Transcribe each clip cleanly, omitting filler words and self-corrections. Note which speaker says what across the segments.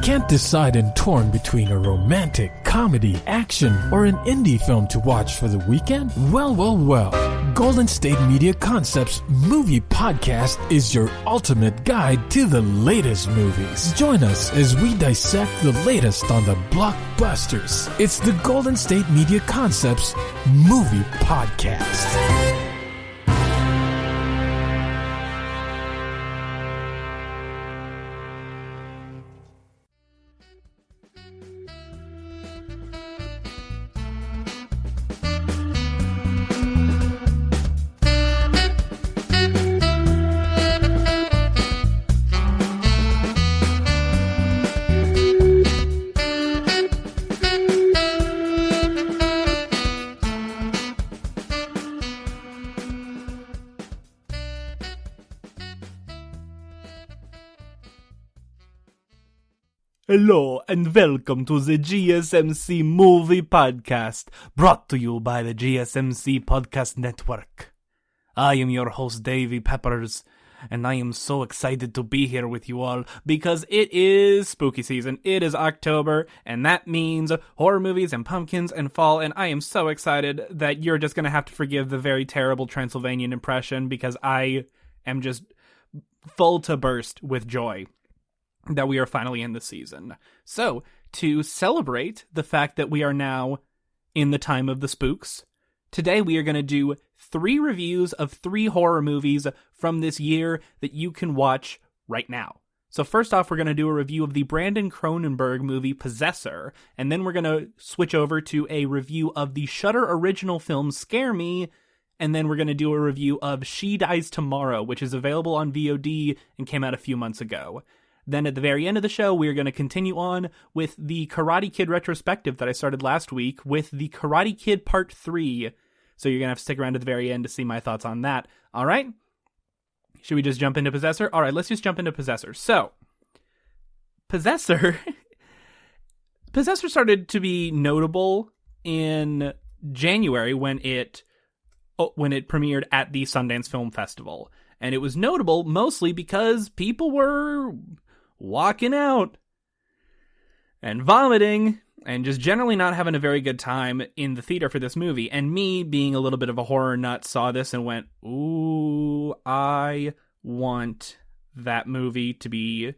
Speaker 1: Can't decide and torn between a romantic, comedy, action, or an indie film to watch for the weekend? Well. Golden State Media Concepts Movie Podcast is your ultimate guide to the latest movies. Join us as we dissect the latest on the blockbusters. It's the Golden State Media Concepts Movie Podcast.
Speaker 2: Hello and welcome to the GSMC Movie Podcast, brought to you by the GSMC Podcast Network. I am your host, Davey Peppers, and I am so excited to be here with you all because it is spooky season. It is October, and that means horror movies and pumpkins and fall, and I am so excited that you're just going to have to forgive the very terrible Transylvanian impression because I am just full to burst with joy that we are finally in the season. So, to celebrate the fact that we are now in the time of the spooks, today we are going to do 3 reviews of 3 horror movies from this year that you can watch right now. So first off, we're going to do a review of the Brandon Cronenberg movie Possessor, and then we're going to switch over to a review of the Shudder original film Scare Me, and then we're going to do a review of She Dies Tomorrow, which is available on VOD and came out a few months ago. Then at the very end of the show, we're going to continue on with the Karate Kid retrospective that I started last week with the Karate Kid Part 3. So you're going to have to stick around to the very end to see my thoughts on that. All right? Should we just jump into Possessor? All right, let's just jump into Possessor. So, Possessor started to be notable in January when it premiered at the Sundance Film Festival. And it was notable mostly because people were walking out and vomiting and just generally not having a very good time in the theater for this movie. And me, being a little bit of a horror nut, saw this and went, ooh, I want that movie to be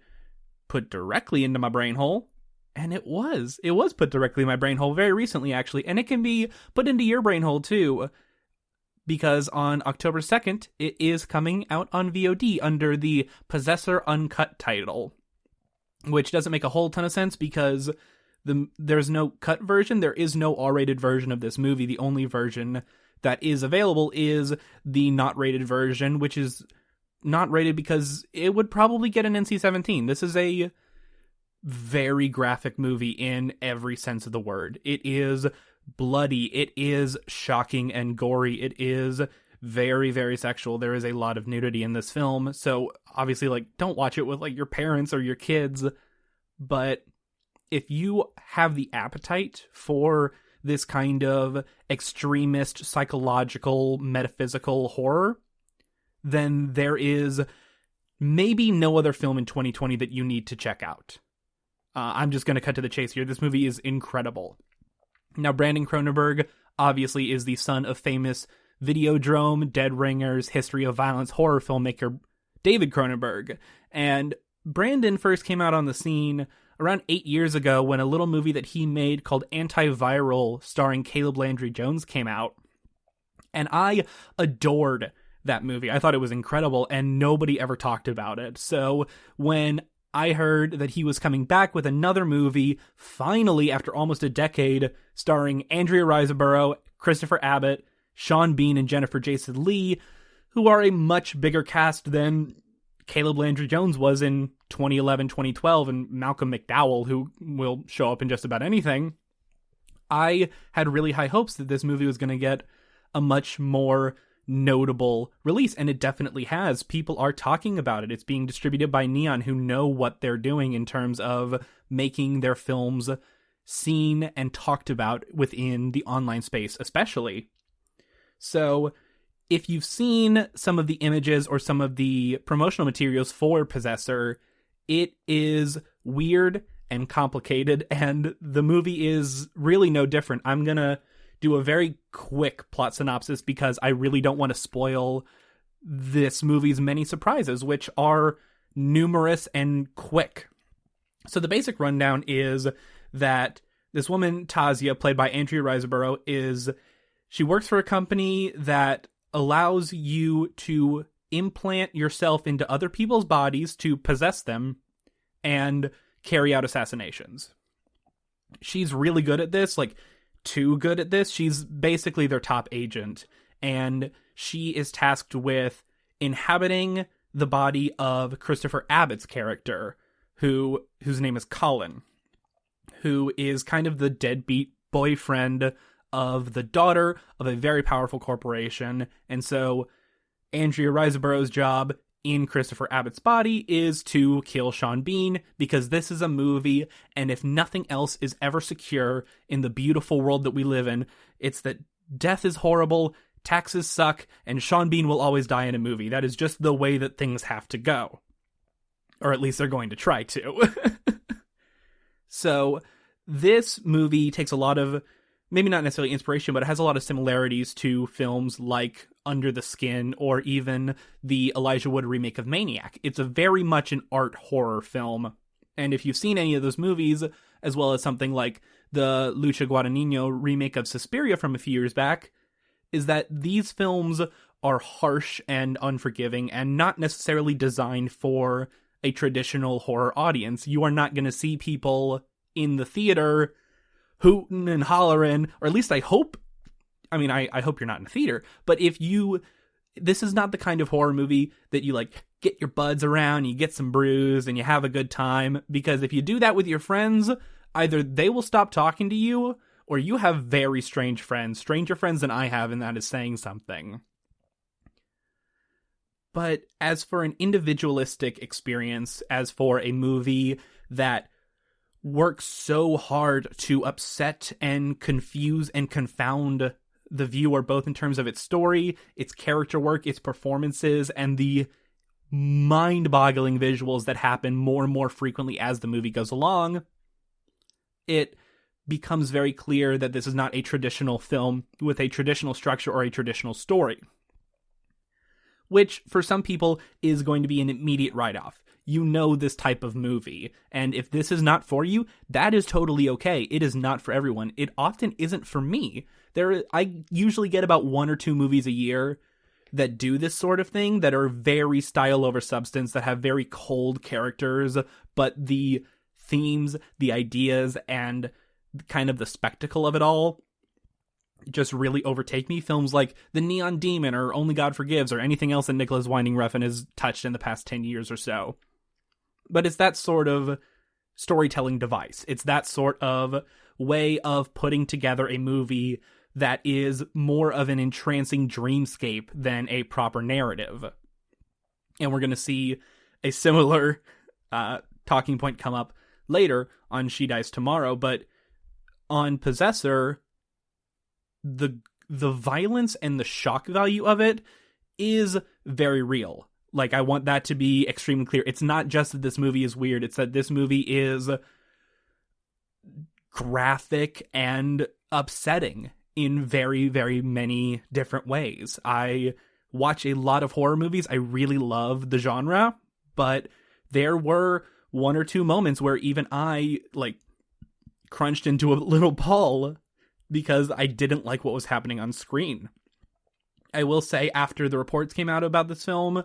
Speaker 2: put directly into my brain hole. And it was put directly in my brain hole very recently, actually. And it can be put into your brain hole, too, because on October 2nd, it is coming out on VOD under the Possessor Uncut title, which doesn't make a whole ton of sense because there's no cut version. There is no R-rated version of this movie. The only version that is available is the not rated version, which is not rated because it would probably get an NC-17. This is a very graphic movie in every sense of the word. It is bloody, it is shocking and gory, it is very, very sexual. There is a lot of nudity in this film, so obviously, don't watch it with, your parents or your kids, but if you have the appetite for this kind of extremist, psychological, metaphysical horror, then there is maybe no other film in 2020 that you need to check out. I'm just going to cut to the chase here. This movie is incredible. Now, Brandon Cronenberg obviously is the son of famous Videodrome, Dead Ringers, History of Violence horror filmmaker David Cronenberg. And Brandon first came out on the scene around 8 years ago when a little movie that he made called Antiviral, starring Caleb Landry Jones, came out. And I adored that movie. I thought it was incredible, and nobody ever talked about it. So when I heard that he was coming back with another movie, finally, after almost a decade, starring Andrea Riseborough, Christopher Abbott, Sean Bean, and Jennifer Jason Leigh, who are a much bigger cast than Caleb Landry Jones was in 2011, 2012, and Malcolm McDowell, who will show up in just about anything. I had really high hopes that this movie was going to get a much more notable release, and it definitely has. People are talking about it. It's being distributed by Neon, who know what they're doing in terms of making their films seen and talked about within the online space, especially. So if you've seen some of the images or some of the promotional materials for Possessor, it is weird and complicated, and the movie is really no different. I'm gonna do a very quick plot synopsis because I really don't want to spoil this movie's many surprises, which are numerous and quick. So the basic rundown is that this woman, Tasia, played by Andrea Riseborough, she works for a company that allows you to implant yourself into other people's bodies to possess them and carry out assassinations. She's really good at this, like too good at this. She's basically their top agent, and she is tasked with inhabiting the body of Christopher Abbott's character, whose name is Colin, who is kind of the deadbeat boyfriend of the daughter of a very powerful corporation. And so Andrea Riseborough's job in Christopher Abbott's body is to kill Sean Bean, because this is a movie, and if nothing else is ever secure in the beautiful world that we live in, it's that death is horrible, taxes suck, and Sean Bean will always die in a movie. That is just the way that things have to go. Or at least they're going to try to. So this movie takes a lot of, maybe not necessarily inspiration, but it has a lot of similarities to films like Under the Skin or even the Elijah Wood remake of Maniac. It's a very much an art horror film. And if you've seen any of those movies, as well as something like the Lucha Guadagnino remake of Suspiria from a few years back, is that these films are harsh and unforgiving and not necessarily designed for a traditional horror audience. You are not going to see people in the theater hooting and hollering, or at least I hope. I mean, I hope you're not in the theater, but this is not the kind of horror movie that you like get your buds around, you get some brews, and you have a good time, because if you do that with your friends, either they will stop talking to you, or you have very strange friends, stranger friends than I have, and that is saying something. But as for an individualistic experience, as for a movie that works so hard to upset and confuse and confound the viewer, both in terms of its story, its character work, its performances, and the mind-boggling visuals that happen more and more frequently as the movie goes along, it becomes very clear that this is not a traditional film with a traditional structure or a traditional story. Which, for some people, is going to be an immediate write-off. You know this type of movie, and if this is not for you, that is totally okay. It is not for everyone. It often isn't for me. I usually get about 1 or 2 movies a year that do this sort of thing, that are very style over substance, that have very cold characters, but the themes, the ideas, and kind of the spectacle of it all just really overtake me. Films like The Neon Demon or Only God Forgives or anything else that Nicholas Winding Refn has touched in the past 10 years or so. But it's that sort of storytelling device. It's that sort of way of putting together a movie that is more of an entrancing dreamscape than a proper narrative. And we're going to see a similar talking point come up later on She Dies Tomorrow, but on Possessor, the violence and the shock value of it is very real. Like, I want that to be extremely clear. It's not just that this movie is weird, it's that this movie is graphic and upsetting in very, very many different ways. I watch a lot of horror movies. I really love the genre, but there were 1 or 2 moments where even I, crunched into a little ball because I didn't like what was happening on screen. I will say, after the reports came out about this film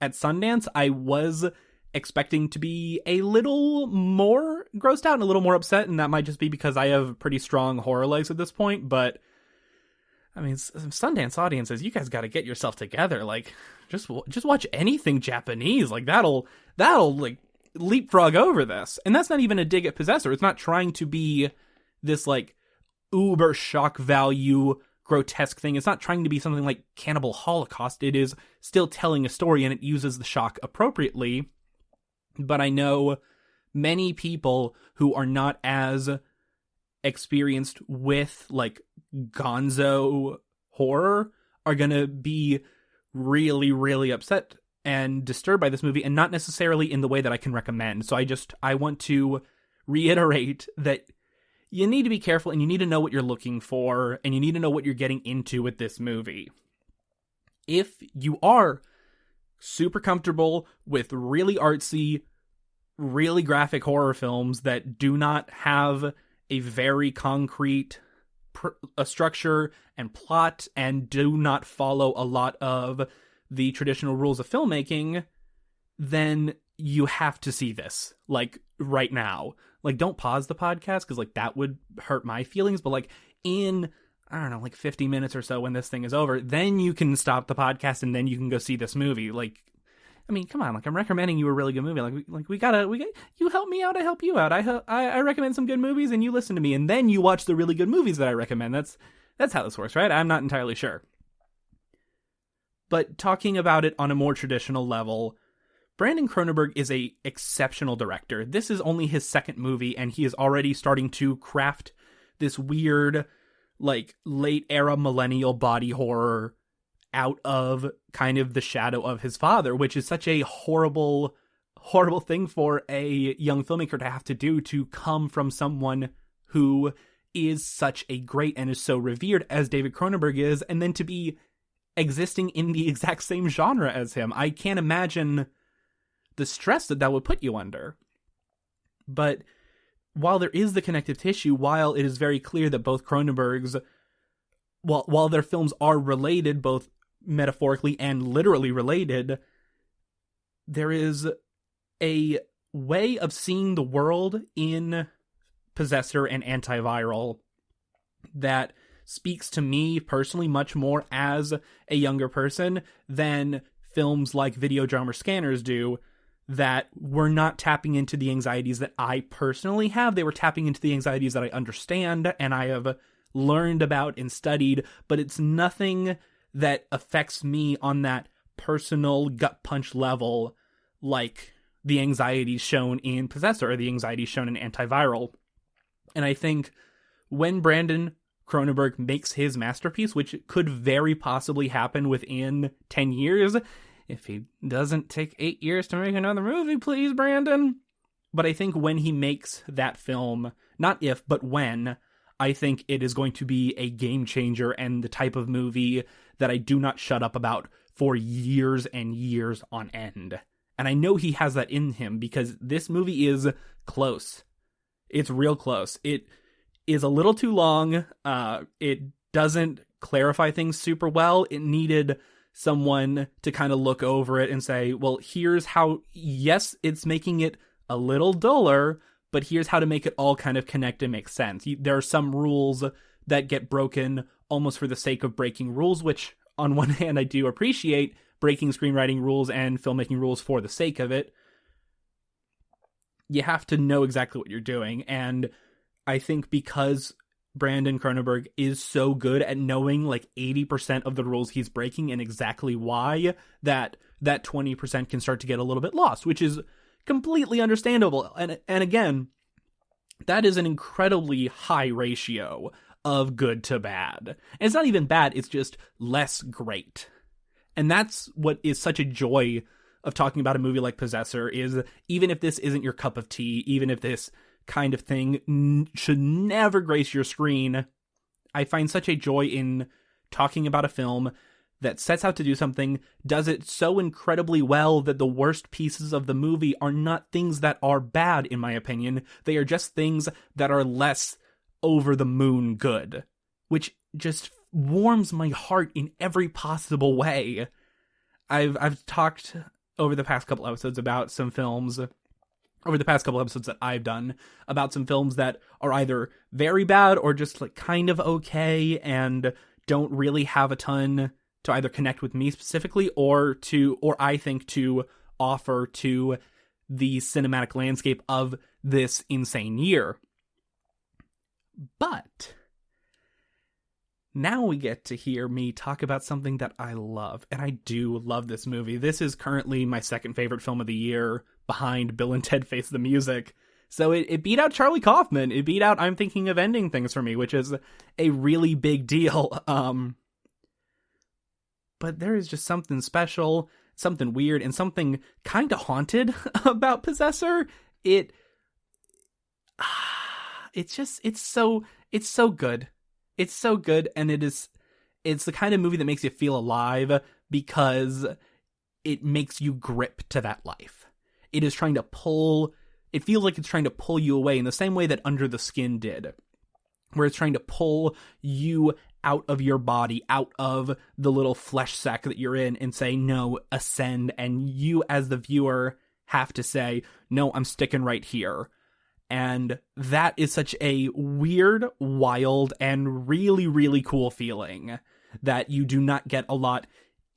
Speaker 2: at Sundance, I was expecting to be a little more grossed out and a little more upset, and that might just be because I have pretty strong horror legs at this point, but I mean, Sundance audiences, you guys got to get yourself together. Just watch anything Japanese. That'll leapfrog over this. And that's not even a dig at Possessor. It's not trying to be this uber shock value grotesque thing. It's not trying to be something like Cannibal Holocaust. It is still telling a story, and it uses the shock appropriately. But I know many people who are not as experienced with gonzo horror are gonna be really, really upset and disturbed by this movie, and not necessarily in the way that I can recommend. So I want to reiterate that you need to be careful and you need to know what you're looking for and you need to know what you're getting into with this movie. If you are super comfortable with really artsy, really graphic horror films that do not have a very concrete a structure and plot and do not follow a lot of the traditional rules of filmmaking, then you have to see this, like, right now. Like, don't pause the podcast, because, like, that would hurt my feelings, but, like, in, I don't know, like 50 minutes or so when this thing is over, then you can stop the podcast and then you can go see this movie. Like, I mean, come on, like, I'm recommending you a really good movie. We gotta, you help me out, I help you out. I recommend some good movies and you listen to me, and then you watch the really good movies that I recommend. That's how this works, right? I'm not entirely sure. But talking about it on a more traditional level, Brandon Cronenberg is a exceptional director. This is only his second movie, and he is already starting to craft this weird, like, late era millennial body horror out of kind of the shadow of his father, which is such a horrible, horrible thing for a young filmmaker to have to do, to come from someone who is such a great and is so revered as David Cronenberg is, and then to be existing in the exact same genre as him. I can't imagine the stress that would put you under. But while there is the connective tissue, while it is very clear that both Cronenberg's, while their films are related, both metaphorically and literally related, there is a way of seeing the world in Possessor and Antiviral that speaks to me personally much more as a younger person than films like Videodrome or Scanners do, that were not tapping into the anxieties that I personally have. They were tapping into the anxieties that I understand and I have learned about and studied, but it's nothing that affects me on that personal gut punch level like the anxieties shown in Possessor or the anxieties shown in Antiviral. And I think when Brandon Cronenberg makes his masterpiece, which could very possibly happen within 10 years, if he doesn't take 8 years to make another movie, please, Brandon. But I think when he makes that film, not if, but when, I think it is going to be a game changer and the type of movie that I do not shut up about for years and years on end. And I know he has that in him because this movie is close. It's real close. It is a little too long. It doesn't clarify things super well. It needed someone to kind of look over it and say, well, here's how, yes, it's making it a little duller, but here's how to make it all kind of connect and make sense. There are some rules that get broken almost for the sake of breaking rules, which on one hand I do appreciate, breaking screenwriting rules and filmmaking rules for the sake of it. You have to know exactly what you're doing, and I think because Brandon Cronenberg is so good at knowing like 80% of the rules he's breaking and exactly why, that 20% can start to get a little bit lost, which is completely understandable. And again, that is an incredibly high ratio of good to bad. And it's not even bad, it's just less great. And that's what is such a joy of talking about a movie like Possessor, is even if this isn't your cup of tea, even if this kind of thing should never grace your screen, I find such a joy in talking about a film that sets out to do something, does it so incredibly well that the worst pieces of the movie are not things that are bad, in my opinion. They are just things that are less over the moon good, which just warms my heart in every possible way. I've talked over the past couple episodes about some films, over the past couple episodes that I've done, about some films that are either very bad or just like kind of okay and don't really have a ton to either connect with me specifically or I think to offer to the cinematic landscape of this insane year. But now we get to hear me talk about something that I love, and I do love this movie. This is currently my second favorite film of the year, behind Bill and Ted Face the Music. So it beat out Charlie Kaufman. It beat out I'm Thinking of Ending Things for me, which is a really big deal. But there is just something special, something weird, and something kind of haunted about Possessor. it's so good. It's so good, and it's the kind of movie that makes you feel alive because it makes you grip to that life. It feels like it's trying to pull you away in the same way that Under the Skin did, where it's trying to pull you out of your body, out of the little flesh sack that you're in, and say, no, ascend, and you as the viewer have to say, no, I'm sticking right here. And that is such a weird, wild, and really, really cool feeling that you do not get a lot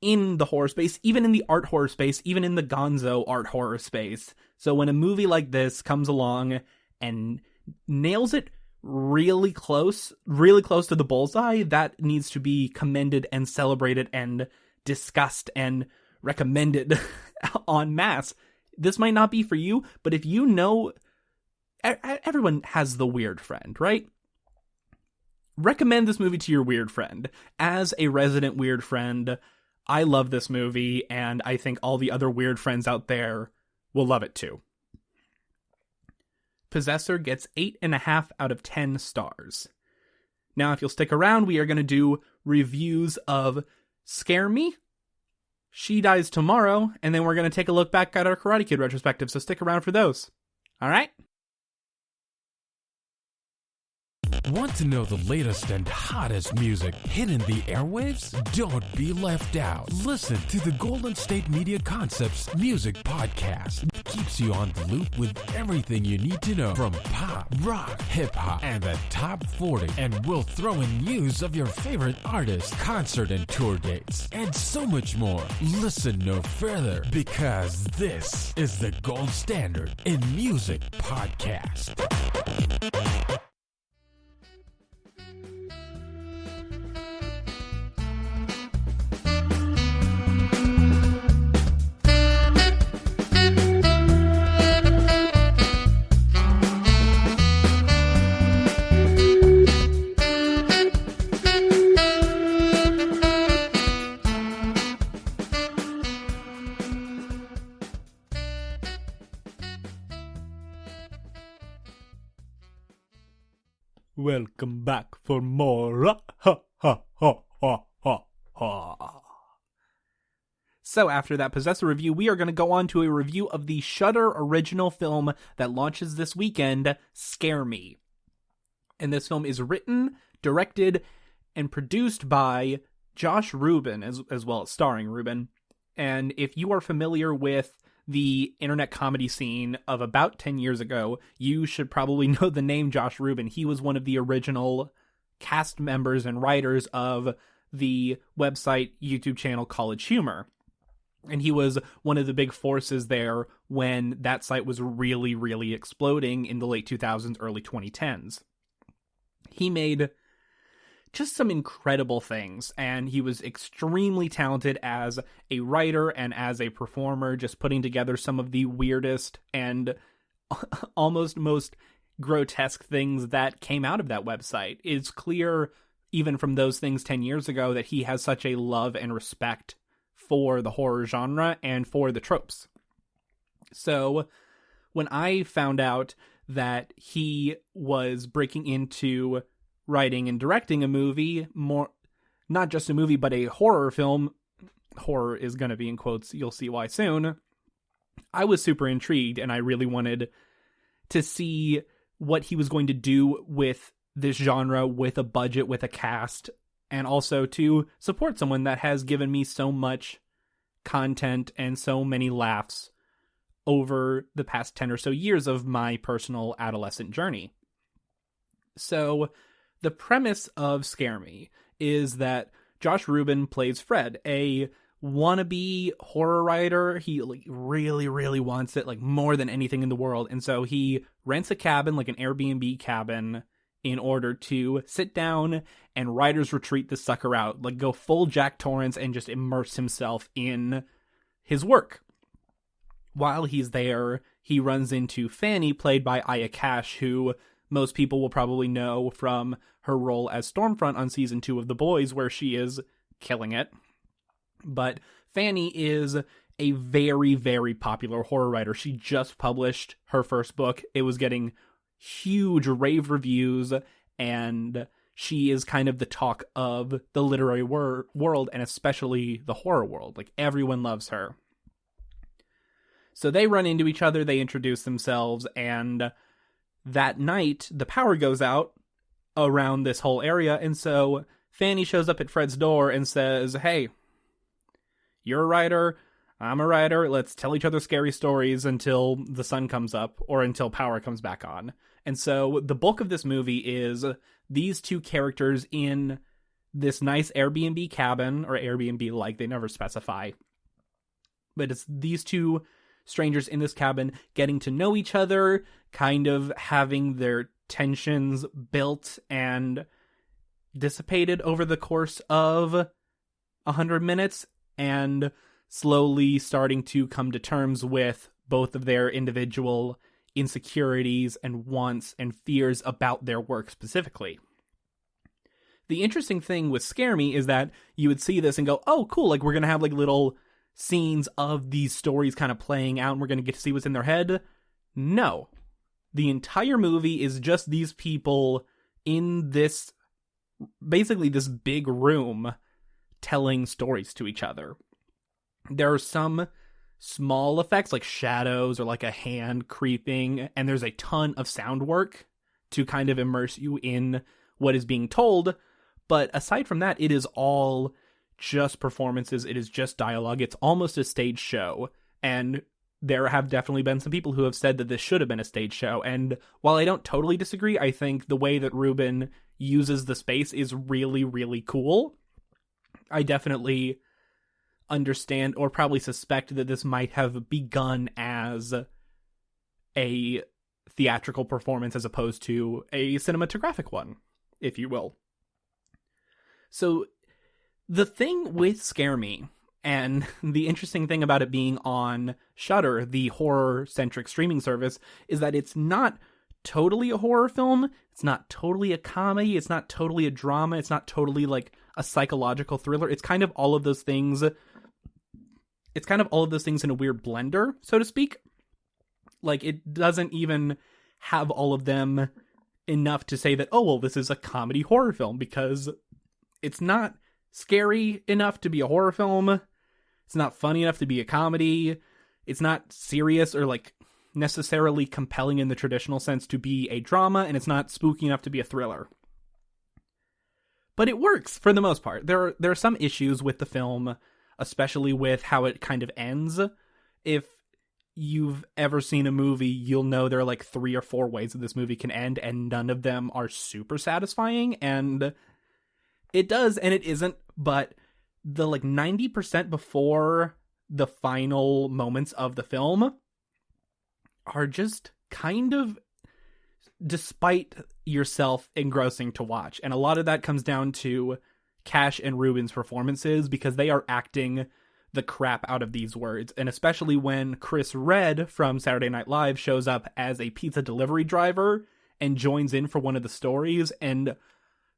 Speaker 2: in the horror space, even in the art horror space, even in the gonzo art horror space. So when a movie like this comes along and nails it really close to the bullseye, that needs to be commended and celebrated and discussed and recommended en masse. This might not be for you, but if you know, everyone has the weird friend, right? Recommend this movie to your weird friend. As a resident weird friend, I love this movie, and I think all the other weird friends out there will love it too. Possessor gets 8.5 out of 10 stars. Now, if you'll stick around, we are going to do reviews of Scare Me, She Dies Tomorrow, and then we're going to take a look back at our Karate Kid retrospective, so stick around for those. All right?
Speaker 1: Want to know the latest and hottest music hitting the airwaves? Don't be left out. Listen to the Golden State Media Concepts Music Podcast. It keeps you on the loop with everything you need to know from pop, rock, hip-hop, and the top 40. And we'll throw in news of your favorite artists, concert and tour dates, and so much more. Listen no further, because this is the gold standard in music podcast.
Speaker 2: Welcome back for more. Ha, ha, ha, ha, ha, ha. So after that Possessor review, we are going to go on to a review of the Shudder original film that launches this weekend, Scare Me. And this film is written, directed, and produced by Josh Rubin, as well as starring Rubin. And if you are familiar with the internet comedy scene of about 10 years ago, you should probably know the name Josh Rubin. He was one of the original cast members and writers of the website YouTube channel College Humor. And he was one of the big forces there when that site was really, really exploding in the late 2000s, early 2010s. He made just some incredible things, and he was extremely talented as a writer and as a performer, just putting together some of the weirdest and almost most grotesque things that came out of that website. It's clear, even from those things 10 years ago, that he has such a love and respect for the horror genre and for the tropes. So when I found out that he was breaking into writing and directing a movie, more not just a movie, but a horror film, horror is going to be in quotes, you'll see why soon, I was super intrigued, and I really wanted to see what he was going to do with this genre, with a budget, with a cast, and also to support someone that has given me so much content and so many laughs over the past 10 or so years of my personal adolescent journey. So the premise of Scare Me is that Josh Rubin plays Fred, a wannabe horror writer. He really, really wants it more than anything in the world. And so he rents a cabin, an Airbnb cabin, in order to sit down and writer's retreat this sucker out, go full Jack Torrance and just immerse himself in his work. While he's there, he runs into Fanny, played by Aya Cash, who most people will probably know from her role as Stormfront on season 2 of The Boys, where she is killing it. But Fanny is a very, very popular horror writer. She just published her first book. It was getting huge rave reviews, and she is kind of the talk of the literary world, and especially the horror world. Like, everyone loves her. So they run into each other, they introduce themselves, and that night, the power goes out around this whole area, and so Fanny shows up at Fred's door and says, hey, you're a writer, I'm a writer, let's tell each other scary stories until the sun comes up, or until power comes back on. And so the bulk of this movie is these two characters in this nice Airbnb cabin, or Airbnb-like, they never specify. But it's these two strangers in this cabin getting to know each other, kind of having their tensions built and dissipated over the course of 100 minutes, and slowly starting to come to terms with both of their individual insecurities and wants and fears about their work specifically. The interesting thing with Scare Me is that you would see this and go, oh, cool, like, we're going to have, like, little scenes of these stories kind of playing out, and we're going to get to see what's in their head. No. The entire movie is just these people in this, basically this big room, telling stories to each other. There are some small effects, like shadows or like a hand creeping, and there's a ton of sound work to kind of immerse you in what is being told. But aside from that, it is all just performances. It is just dialogue. It's almost a stage show. And there have definitely been some people who have said that this should have been a stage show. And while I don't totally disagree, I think the way that Ruben uses the space is really, really cool. I definitely understand, or probably suspect, that this might have begun as a theatrical performance as opposed to a cinematographic one, if you will. So the thing with Scare Me, and the interesting thing about it being on Shudder, the horror-centric streaming service, is that it's not totally a horror film, it's not totally a comedy, it's not totally a drama, it's not totally like a psychological thriller. It's kind of all of those things. It's kind of all of those things in a weird blender, so to speak. Like, it doesn't even have all of them enough to say that, oh, well, this is a comedy horror film, because it's not scary enough to be a horror film. It's not funny enough to be a comedy. It's not serious or like necessarily compelling in the traditional sense to be a drama, and it's not spooky enough to be a thriller. But it works for the most part. There are some issues with the film, especially with how it kind of ends. If you've ever seen a movie, you'll know there are like 3 or 4 ways that this movie can end, and none of them are super satisfying. And it does, and it isn't, but the like 90% before the final moments of the film are just kind of, despite yourself, engrossing to watch. And a lot of that comes down to Cash and Ruben's performances, because they are acting the crap out of these words. And especially when Chris Redd from Saturday Night Live shows up as a pizza delivery driver and joins in for one of the stories, and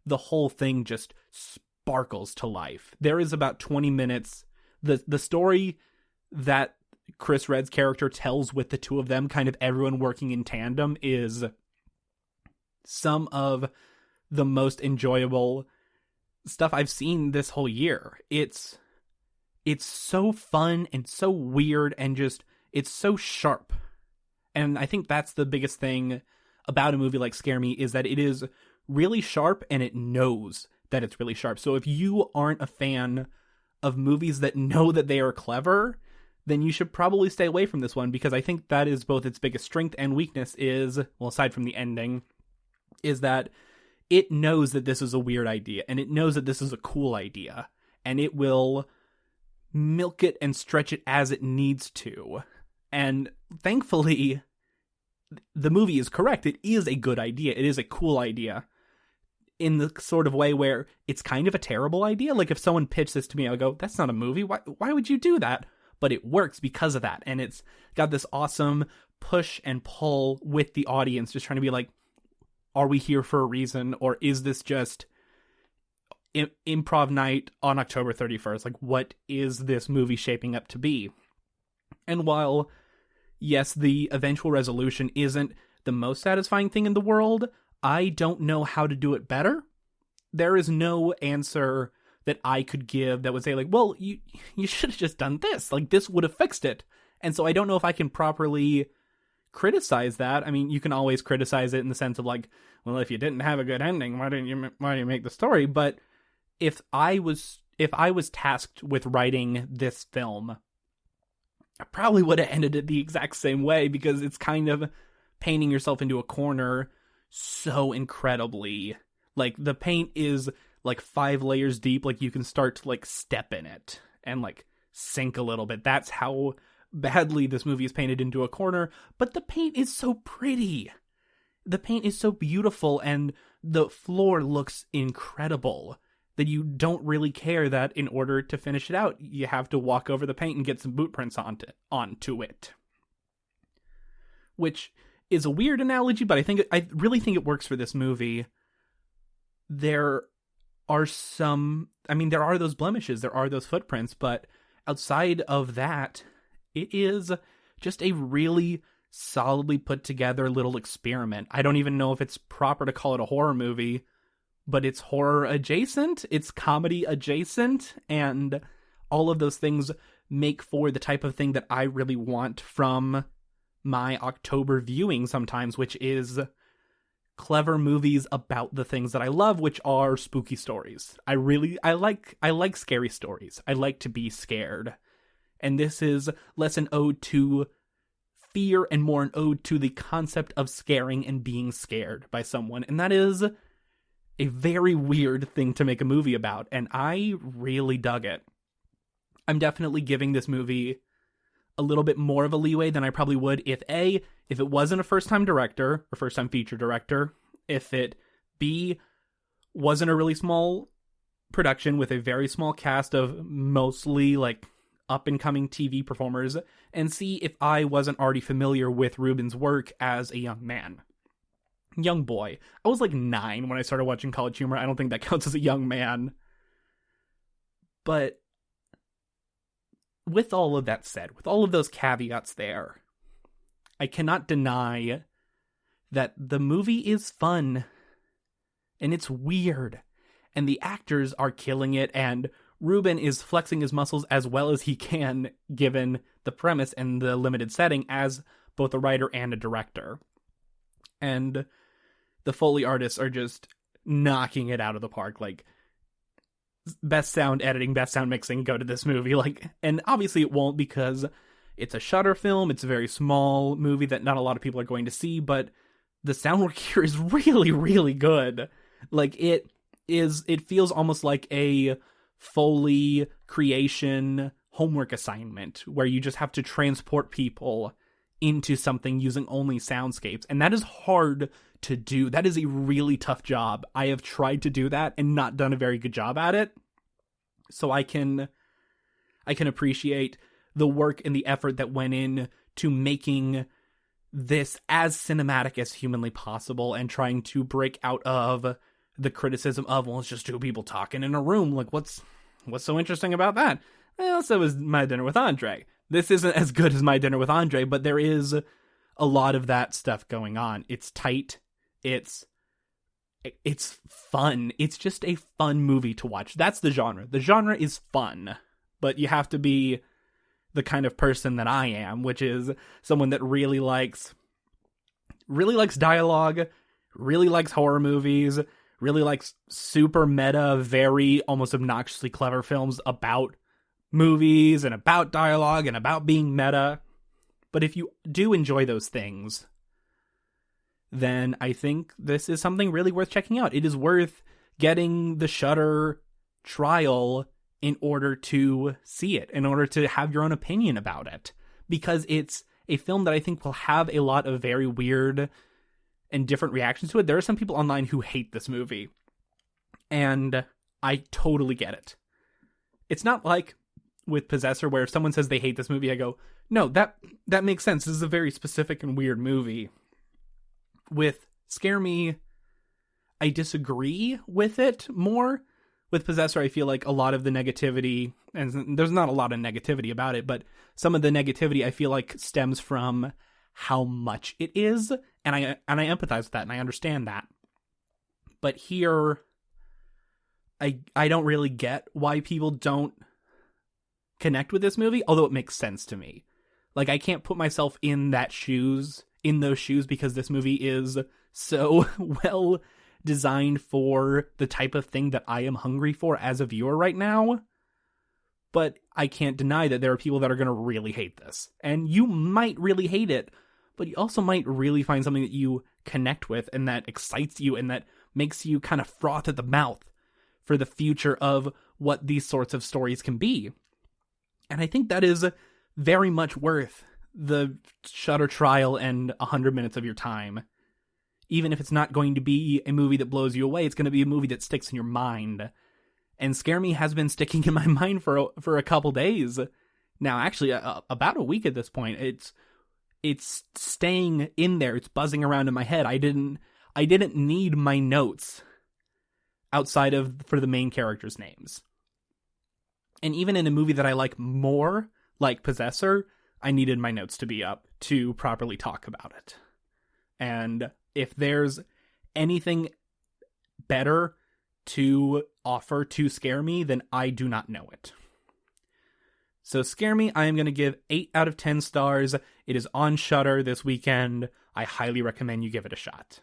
Speaker 2: the whole thing just sparkles to life. There is about 20 minutes. The story that Chris Redd's character tells with the two of them, kind of everyone working in tandem, is some of the most enjoyable stuff I've seen this whole year. It's so fun and so weird, and just, it's so sharp. And I think that's the biggest thing about a movie like Scare Me, is that it is really sharp, and it knows that it's really sharp. So if you aren't a fan of movies that know that they are clever, then you should probably stay away from this one, because I think that is both its biggest strength and weakness is, well, aside from the ending, is that it knows that this is a weird idea, and it knows that this is a cool idea, and it will milk it and stretch it as it needs to. And thankfully, the movie is correct. It is a good idea. It is a cool idea, in the sort of way where it's kind of a terrible idea. Like, if someone pitched this to me, I'll go, that's not a movie. Why would you do that? But it works because of that. And it's got this awesome push and pull with the audience, just trying to be like, are we here for a reason? Or is this just improv night on October 31st? Like, what is this movie shaping up to be? And while, yes, the eventual resolution isn't the most satisfying thing in the world. I don't know how to do it better. There is no answer that I could give that would say, like, well, you should have just done this. Like, this would have fixed it. And so I don't know if I can properly criticize that. I mean, you can always criticize it in the sense of, like, well, if you didn't have a good ending, why didn't you make the story? But if I was tasked with writing this film, I probably would have ended it the exact same way, because it's kind of painting yourself into a corner so incredibly. Like, the paint is like 5 layers deep. Like, you can start to like step in it and like sink a little bit. That's how badly this movie is painted into a corner. But the paint is so pretty. The paint is so beautiful, and the floor looks incredible that you don't really care that in order to finish it out, you have to walk over the paint and get some boot prints onto it. Which is a weird analogy, but I really think it works for this movie. There are there are those blemishes, there are those footprints, but outside of that, it is just a really solidly put together little experiment. I don't even know if it's proper to call it a horror movie, but it's horror adjacent, it's comedy adjacent, and all of those things make for the type of thing that I really want from my October viewing sometimes, which is clever movies about the things that I love, which are spooky stories. I like scary stories. I like to be scared. And this is less an ode to fear and more an ode to the concept of scaring and being scared by someone. And that is a very weird thing to make a movie about, and I really dug it. I'm definitely giving this movie a little bit more of a leeway than I probably would if it wasn't a first-time director or first-time feature director, if it B, wasn't a really small production with a very small cast of mostly like up-and-coming TV performers, and C, if I wasn't already familiar with Ruben's work as a young boy. I was like 9 when I started watching College Humor. I don't think that counts as a young man. But with all of that said, with all of those caveats there, I cannot deny that the movie is fun, and it's weird, and the actors are killing it, and Ruben is flexing his muscles as well as he can, given the premise and the limited setting, as both a writer and a director. And the Foley artists are just knocking it out of the park. Like, best sound editing, best sound mixing, go to this movie. Like, and obviously it won't, because it's a Shudder film. It's a very small movie that not a lot of people are going to see, but the sound work here is really, really good. Like, it feels almost like a Foley creation homework assignment where you just have to transport people into something using only soundscapes. And that is hard to do. That is a really tough job. I have tried to do that and not done a very good job at it. So I can appreciate the work and the effort that went in to making this as cinematic as humanly possible, and trying to break out of the criticism of, well, it's just two people talking in a room. Like, what's so interesting about that? Well, so was My Dinner with Andre. This isn't as good as My Dinner with Andre, but there is a lot of that stuff going on. It's tight. It's fun. It's just a fun movie to watch. That's the genre. The genre is fun, but you have to be the kind of person that I am, which is someone that really likes dialogue, really likes horror movies, really likes super meta, very almost obnoxiously clever films about movies and about dialogue and about being meta. But if you do enjoy those things, then I think this is something really worth checking out. It is worth getting the Shudder trial in order to see it, in order to have your own opinion about it, because it's a film that I think will have a lot of very weird and different reactions to it. There are some people online who hate this movie, and I totally get it. It's not like with Possessor, where if someone says they hate this movie, I go, no, that makes sense. This is a very specific and weird movie. With Scare Me, I disagree with it more. With Possessor, I feel like a lot of the negativity, and there's not a lot of negativity about it, but some of the negativity I feel like stems from how much it is, and I empathize with that, and I understand that. But here, I don't really get why people don't connect with this movie, although it makes sense to me. Like, I can't put myself in those shoes, because this movie is so well designed for the type of thing that I am hungry for as a viewer right now. But I can't deny that there are people that are going to really hate this. And you might really hate it, but you also might really find something that you connect with and that excites you and that makes you kind of froth at the mouth for the future of what these sorts of stories can be. And I think that is very much worth the Shudder trial and 100 minutes of your time. Even if it's not going to be a movie that blows you away, it's going to be a movie that sticks in your mind. And Scare Me has been sticking in my mind for a couple days. Now, actually, about a week at this point. It's staying in there. It's buzzing around in my head. I didn't need my notes outside of for the main characters' names. And even in a movie that I like more, like Possessor, I needed my notes to be up to properly talk about it. And if there's anything better to offer to Scare Me, then I do not know it. So Scare Me, I am going to give 8 out of 10 stars. It is on Shudder this weekend. I highly recommend you give it a shot.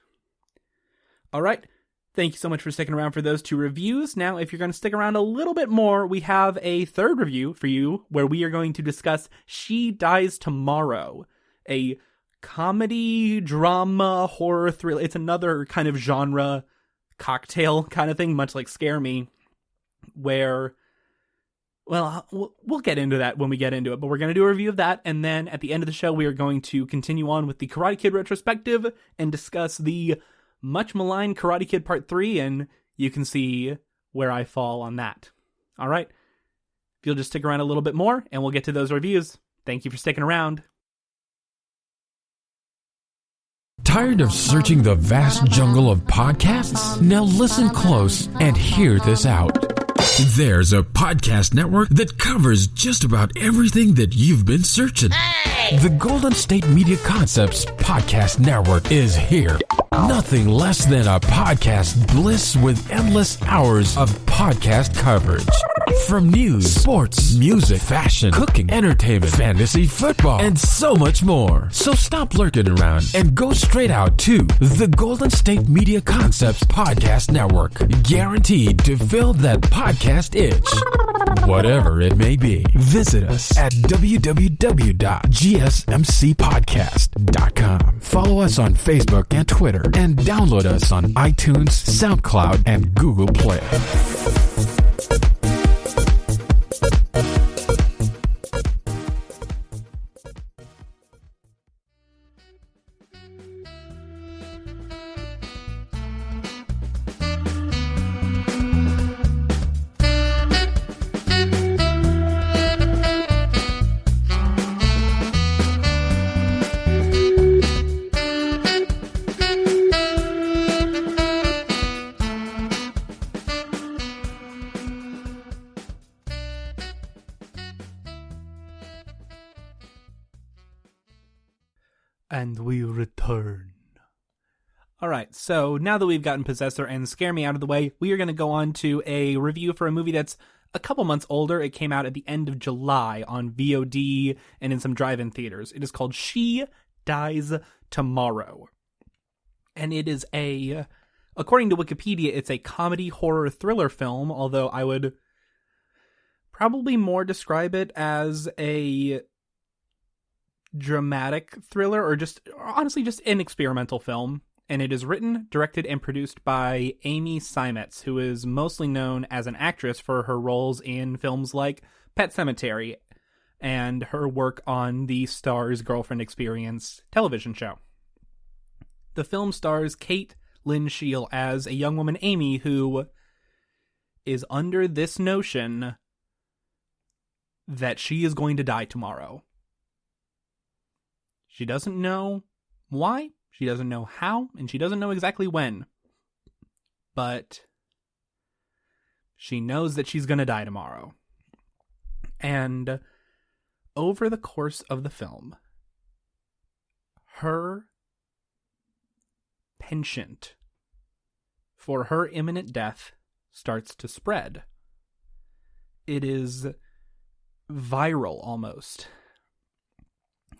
Speaker 2: All right. Thank you so much for sticking around for those 2 reviews. Now, if you're going to stick around a little bit more, we have a third review for you where we are going to discuss She Dies Tomorrow, a comedy, drama, horror, thriller. It's another kind of genre cocktail kind of thing, much like Scare Me, where, well, we'll get into that when we get into it, but we're going to do a review of that, and then at the end of the show, we are going to continue on with the Karate Kid retrospective and discuss the much maligned Karate Kid Part 3, and you can see where I fall on that. All right. If you'll just stick around a little bit more, and we'll get to those reviews. Thank you for sticking around.
Speaker 1: Tired of searching the vast jungle of podcasts? Now listen close and hear this out. There's a podcast network that covers just about everything that you've been searching. Hey! The Golden State Media Concepts Podcast Network is here. Nothing less than a podcast bliss with endless hours of podcast coverage. From news, sports, music, fashion, cooking, entertainment, fantasy, football, and so much more. So stop lurking around and go straight out to the Golden State Media Concepts Podcast Network. Guaranteed to fill that podcast itch. Whatever it may be. Visit us at www.gsmcpodcast.com. Follow us on Facebook and Twitter, and download us on iTunes, SoundCloud, and Google Play.
Speaker 2: And we return. Alright, so now that we've gotten Possessor and Scare Me out of the way, we are going to go on to a review for a movie that's a couple months older. It came out at the end of July on VOD and in some drive-in theaters. It is called She Dies Tomorrow. And it is according to Wikipedia, it's a comedy horror thriller film, although I would probably more describe it as a dramatic thriller, or honestly just an experimental film. And it is written, directed, and produced by Amy Seimetz, who is mostly known as an actress for her roles in films like Pet Sematary and her work on the Star's Girlfriend Experience television show. The film stars Kate Lynn Scheel as a young woman, Amy, who is under this notion that she is going to die tomorrow. She doesn't know why, she doesn't know how, and she doesn't know exactly when. But she knows that she's going to die tomorrow. And over the course of the film, her penchant for her imminent death starts to spread. It is viral almost,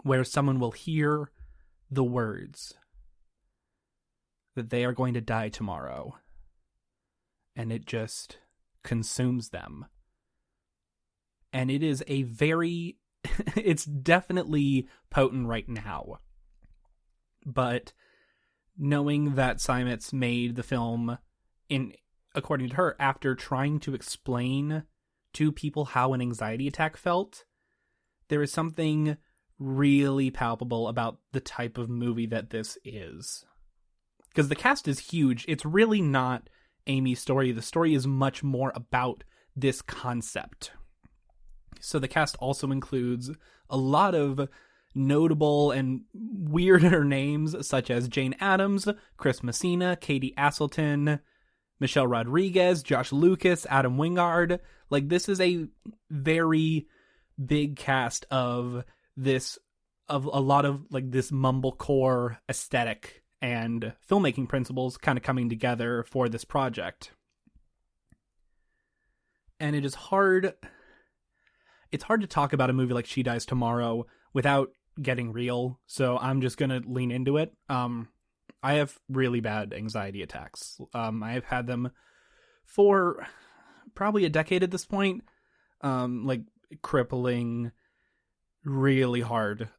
Speaker 2: where someone will hear the words that they are going to die tomorrow, and it just consumes them. And it is a very, it's definitely potent right now. But knowing that Steinmetz made the film, according to her, after trying to explain to people how an anxiety attack felt, there is something really palpable about the type of movie that this is. Because the cast is huge. It's really not Amy's story. The story is much more about this concept. So the cast also includes a lot of notable and weirder names, such as Jane Addams, Chris Messina, Katie Aselton, Michelle Rodriguez, Josh Lucas, Adam Wingard. Like, this is a very big cast of a lot of like this mumblecore aesthetic and filmmaking principles kind of coming together for this project. And it's hard to talk about a movie like She Dies Tomorrow without getting real, so I'm just gonna lean into it. I have really bad anxiety attacks. I have had them for probably a decade at this point. Like crippling, really hard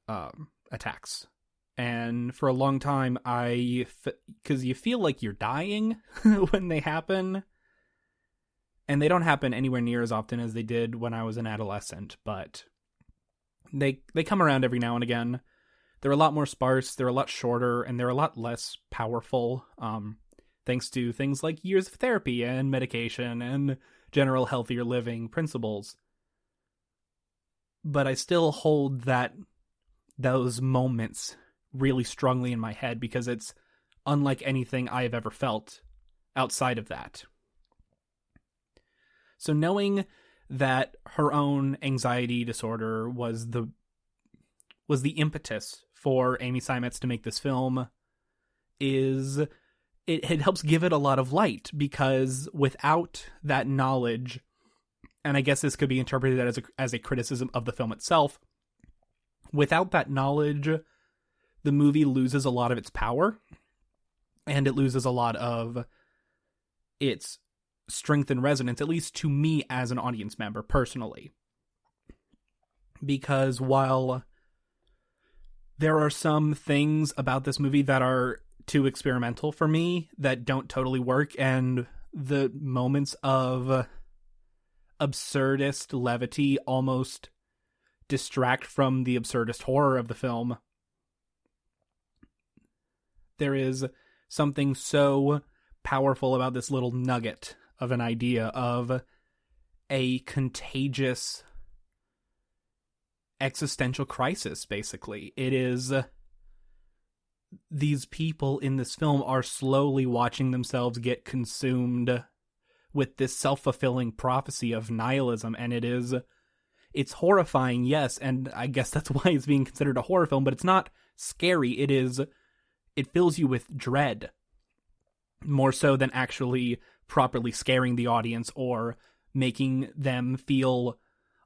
Speaker 2: attacks. And for a long time, because you feel like you're dying when they happen. And they don't happen anywhere near as often as they did when I was an adolescent, but they come around every now and again. They're a lot more sparse, they're a lot shorter, and they're a lot less powerful, thanks to things like years of therapy and medication and general healthier living principles. But I still hold those moments really strongly in my head because it's unlike anything I have ever felt outside of that. So knowing that her own anxiety disorder was the impetus for Amy Steinmetz to make this film it helps give it a lot of light, because without that knowledge, and I guess this could be interpreted as a criticism of the film itself, without that knowledge, the movie loses a lot of its power, and it loses a lot of its strength and resonance, at least to me as an audience member personally. Because while there are some things about this movie that are too experimental for me, that don't totally work, and the moments of absurdist levity almost distract from the absurdist horror of the film, there is something so powerful about this little nugget of an idea of a contagious existential crisis, basically. It is these people in this film are slowly watching themselves get consumed with this self-fulfilling prophecy of nihilism, and it's horrifying, yes, and I guess that's why it's being considered a horror film, but it's not scary. It fills you with dread, more so than actually properly scaring the audience or making them feel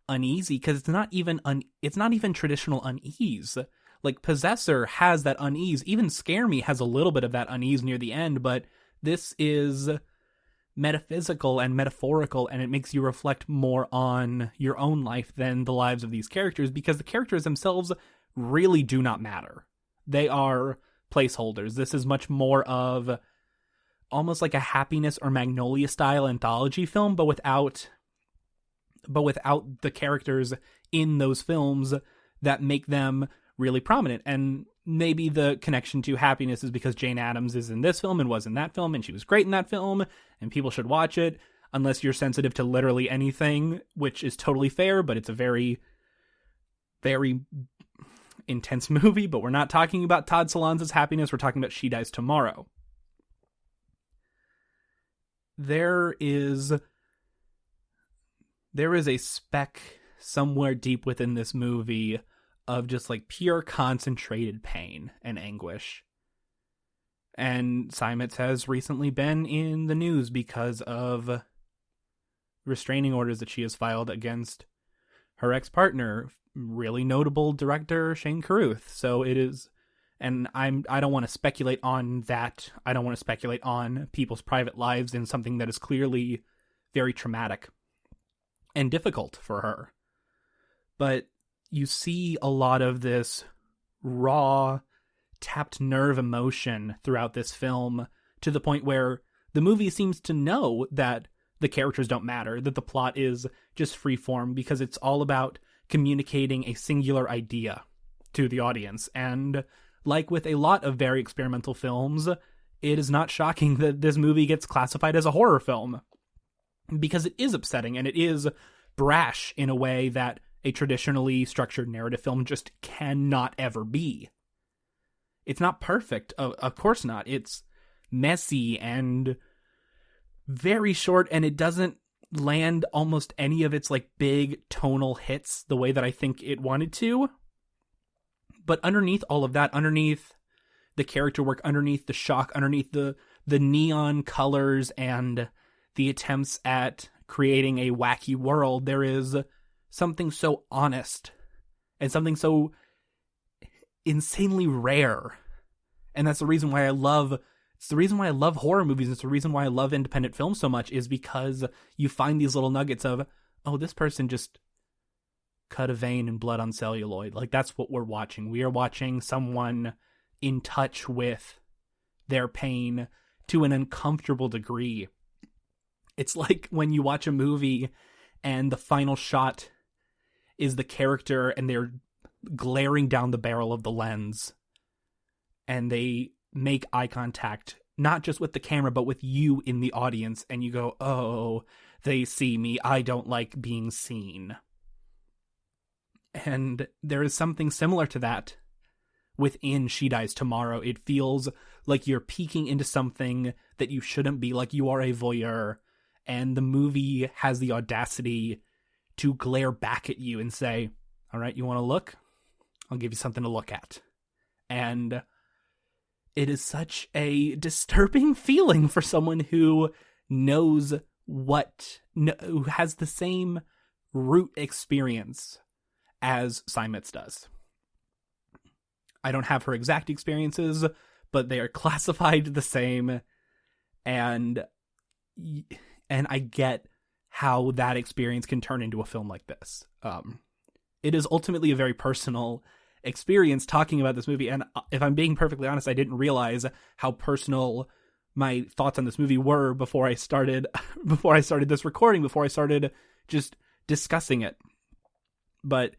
Speaker 2: uneasy, because it's not even traditional unease. Like, Possessor has that unease. Even Scare Me has a little bit of that unease near the end, but this is metaphysical and metaphorical, and it makes you reflect more on your own life than the lives of these characters, because the characters themselves really do not matter. They are placeholders. This is much more of almost like a Happiness or Magnolia style anthology film, but without the characters in those films that make them really prominent. And maybe the connection to Happiness is because Jane Addams is in this film and was in that film, and she was great in that film, and people should watch it, unless you're sensitive to literally anything, which is totally fair, but it's a very, very intense movie. But we're not talking about Todd Solondz's Happiness, we're talking about She Dies Tomorrow. There is a speck somewhere deep within this movie of just like pure concentrated pain and anguish. And Steinmetz has recently been in the news because of restraining orders that she has filed against her ex-partner, really notable director Shane Carruth. So it is, and I don't want to speculate on that. I don't want to speculate on people's private lives in something that is clearly very traumatic and difficult for her. But you see a lot of this raw, tapped nerve emotion throughout this film, to the point where the movie seems to know that the characters don't matter, that the plot is just freeform, because it's all about communicating a singular idea to the audience. And like with a lot of very experimental films, it is not shocking that this movie gets classified as a horror film, because it is upsetting and it is brash in a way that a traditionally structured narrative film just cannot ever be. It's not perfect, of course not. It's messy and very short, and it doesn't land almost any of its like big tonal hits the way that I think it wanted to. But underneath all of that, underneath the character work, underneath the shock, underneath the neon colors and the attempts at creating a wacky world, there is something so honest and something so insanely rare. And that's the reason why I love horror movies. It's the reason why I love independent films so much, is because you find these little nuggets of, oh, this person just cut a vein in blood on celluloid. Like, that's what we're watching. We are watching someone in touch with their pain to an uncomfortable degree. It's like when you watch a movie and the final shot is the character and they're glaring down the barrel of the lens and they make eye contact, not just with the camera, but with you in the audience. And you go, oh, they see me. I don't like being seen. And there is something similar to that within She Dies Tomorrow. It feels like you're peeking into something that you shouldn't be, like you are a voyeur. And the movie has the audacity to glare back at you and say, all right, you want to look? I'll give you something to look at. And it is such a disturbing feeling for someone who knows who has the same root experience as Steinmetz does. I don't have her exact experiences, but they are classified the same. And I get how that experience can turn into a film like this. It is ultimately a very personal experience talking about this movie, and if I'm being perfectly honest, I didn't realize how personal my thoughts on this movie were before I started this recording, before I started just discussing it. But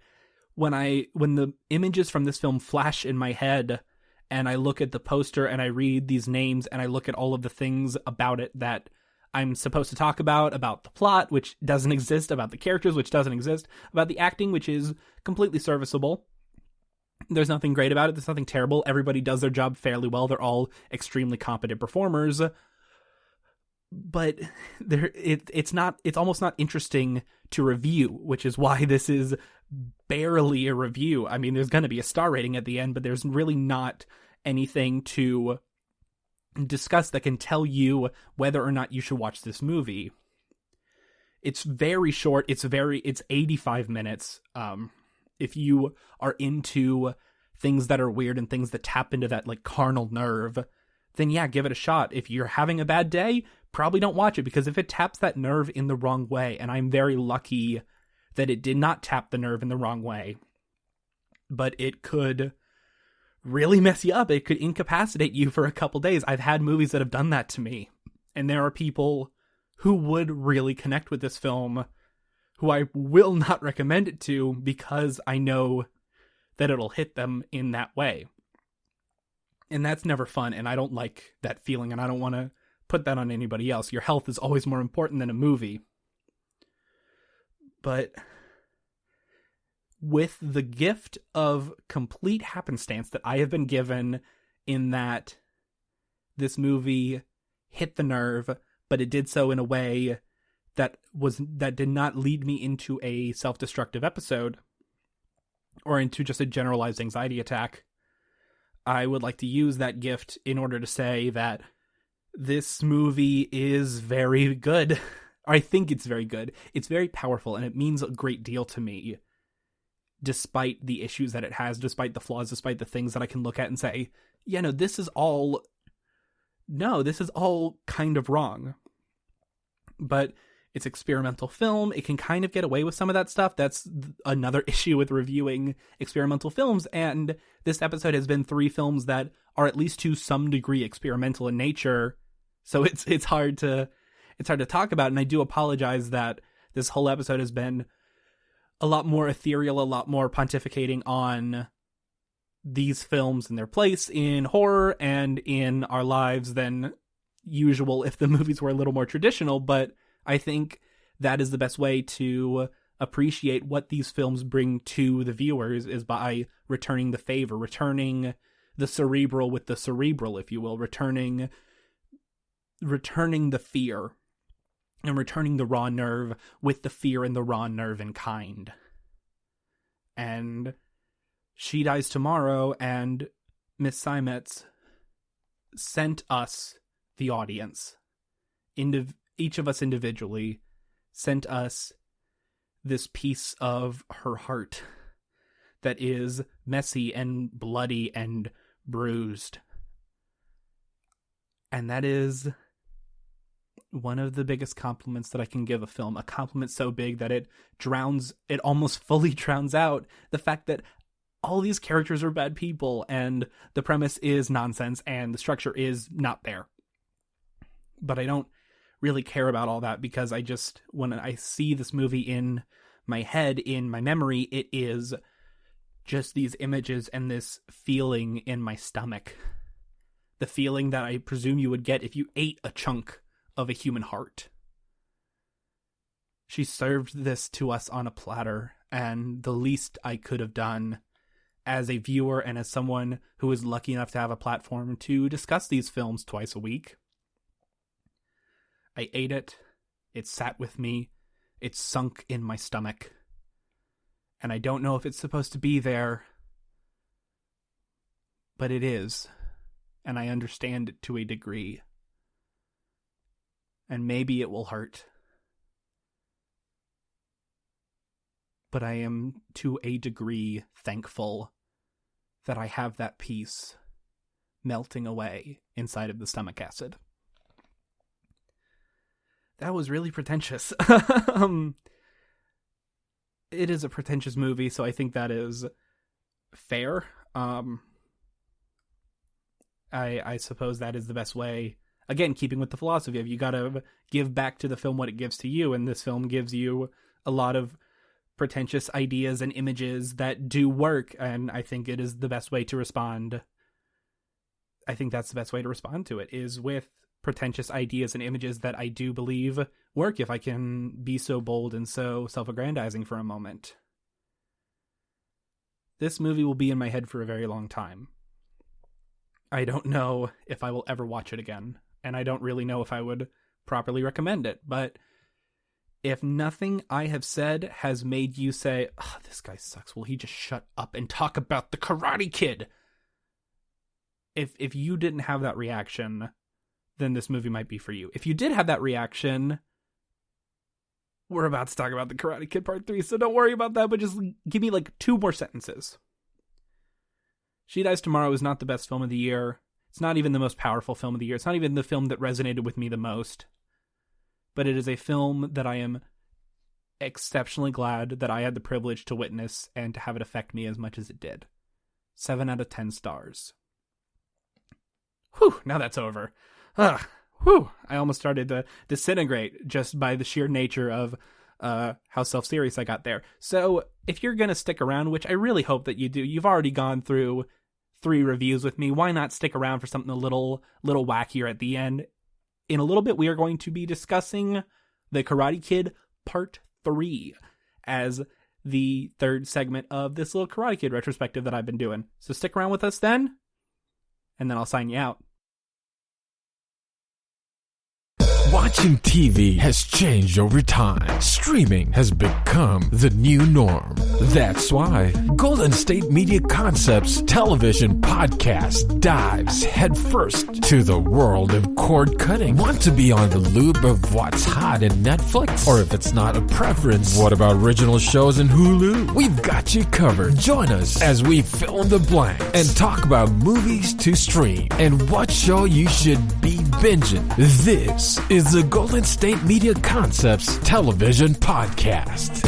Speaker 2: when the images from this film flash in my head, and I look at the poster and I read these names and I look at all of the things about it that I'm supposed to talk about the plot, which doesn't exist, about the characters, which doesn't exist, about the acting, which is completely serviceable. There's nothing great about it. There's nothing terrible. Everybody does their job fairly well. They're all extremely competent performers. But it's almost not interesting to review, which is why this is barely a review. I mean, there's going to be a star rating at the end, but there's really not anything to discuss that can tell you whether or not you should watch this movie. It's very short. It's 85 minutes. If you are into things that are weird and things that tap into that like carnal nerve, then yeah, give it a shot. If you're having a bad day, probably don't watch it, because if it taps that nerve in the wrong way, and I'm very lucky that it did not tap the nerve in the wrong way, but it could really mess you up. It could incapacitate you for a couple days. I've had movies that have done that to me, and there are people who would really connect with this film who I will not recommend it to, because I know that it'll hit them in that way. And that's never fun, and I don't like that feeling, and I don't want to put that on anybody else. Your health is always more important than a movie. But with the gift of complete happenstance that I have been given, in that this movie hit the nerve, but it did so in a way that did not lead me into a self-destructive episode, or into just a generalized anxiety attack, I would like to use that gift in order to say that this movie is very good. I think it's very good. It's very powerful, and it means a great deal to me, despite the issues that it has, despite the flaws, despite the things that I can look at and say, yeah, no, this is all kind of wrong. But it's experimental film. It can kind of get away with some of that stuff. That's another issue with reviewing experimental films. And this episode has been 3 films that are at least to some degree experimental in nature. So it's hard to talk about. And I do apologize that this whole episode has been a lot more ethereal, a lot more pontificating on these films and their place in horror and in our lives than usual if the movies were a little more traditional. But I think that is the best way to appreciate what these films bring to the viewers, is by returning the favor, returning the cerebral with the cerebral, if you will, returning the fear, and returning the raw nerve with the fear and the raw nerve in kind. And She Dies Tomorrow and Miss Simetz sent us, the audience, each of us individually, sent us this piece of her heart that is messy and bloody and bruised. And that is one of the biggest compliments that I can give a film. A compliment so big that it almost fully drowns out the fact that all these characters are bad people and the premise is nonsense and the structure is not there. But I don't really care about all that, because when I see this movie in my head, in my memory, it is just these images and this feeling in my stomach. The feeling that I presume you would get if you ate a chunk of a human heart. She served this to us on a platter, and the least I could have done as a viewer and as someone who is lucky enough to have a platform to discuss these films twice a week. I ate it. It sat with me. It sunk in my stomach. And I don't know if it's supposed to be there, but it is. And I understand it to a degree. And maybe it will hurt. But I am to a degree thankful that I have that piece melting away inside of the stomach acid. That was really pretentious. It is a pretentious movie, so I think that is fair. I suppose that is the best way. Again, keeping with the philosophy of you gotta give back to the film what it gives to you, and this film gives you a lot of pretentious ideas and images that do work, and I think it is the best way to respond. I think that's the best way to respond to it, is with pretentious ideas and images that I do believe work, if I can be so bold and so self-aggrandizing for a moment. This movie will be in my head for a very long time. I don't know if I will ever watch it again, and I don't really know if I would properly recommend it, but if nothing I have said has made you say, oh, this guy sucks, will he just shut up and talk about the Karate Kid? If you didn't have that reaction, then this movie might be for you. If you did have that reaction, we're about to talk about the Karate Kid Part 3, so don't worry about that, but just give me like 2 more sentences. She Dies Tomorrow is not the best film of the year. It's not even the most powerful film of the year. It's not even the film that resonated with me the most. But it is a film that I am exceptionally glad that I had the privilege to witness and to have it affect me as much as it did. 7 out of 10 stars. Whew, now that's over. Whew, I almost started to disintegrate just by the sheer nature of how self-serious I got there. So if you're going to stick around, which I really hope that you do, you've already gone through 3 reviews with me. Why not stick around for something a little wackier at the end? In a little bit, we are going to be discussing The Karate Kid Part 3 as the 3rd segment of this little Karate Kid retrospective that I've been doing. So stick around with us then, and then I'll sign you out.
Speaker 1: Watching TV has changed over time. Streaming has become the new norm. That's why Golden State Media Concepts television podcast dives headfirst to the world of cord cutting. Want to be on the loop of what's hot in Netflix? Or if it's not a preference, what about original shows in Hulu? We've got you covered. Join us as we fill in the blanks and talk about movies to stream and what show you should be binging. This is the Golden State Media Concepts television podcast.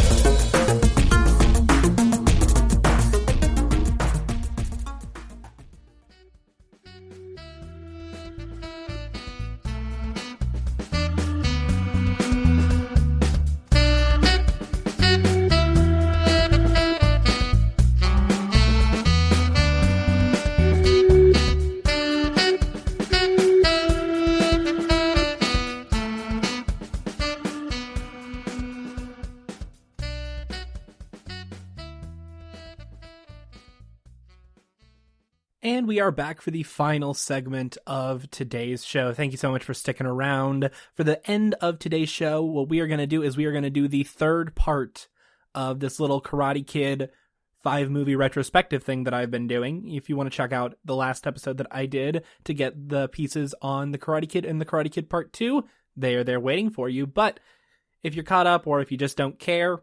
Speaker 2: And we are back for the final segment of today's show. Thank you so much for sticking around. For the end of today's show, what we are going to do is we are going to do the third part of this little Karate Kid 5-movie retrospective thing that I've been doing. If you want to check out the last episode that I did to get the pieces on the Karate Kid and the Karate Kid Part 2, they are there waiting for you. But if you're caught up or if you just don't care,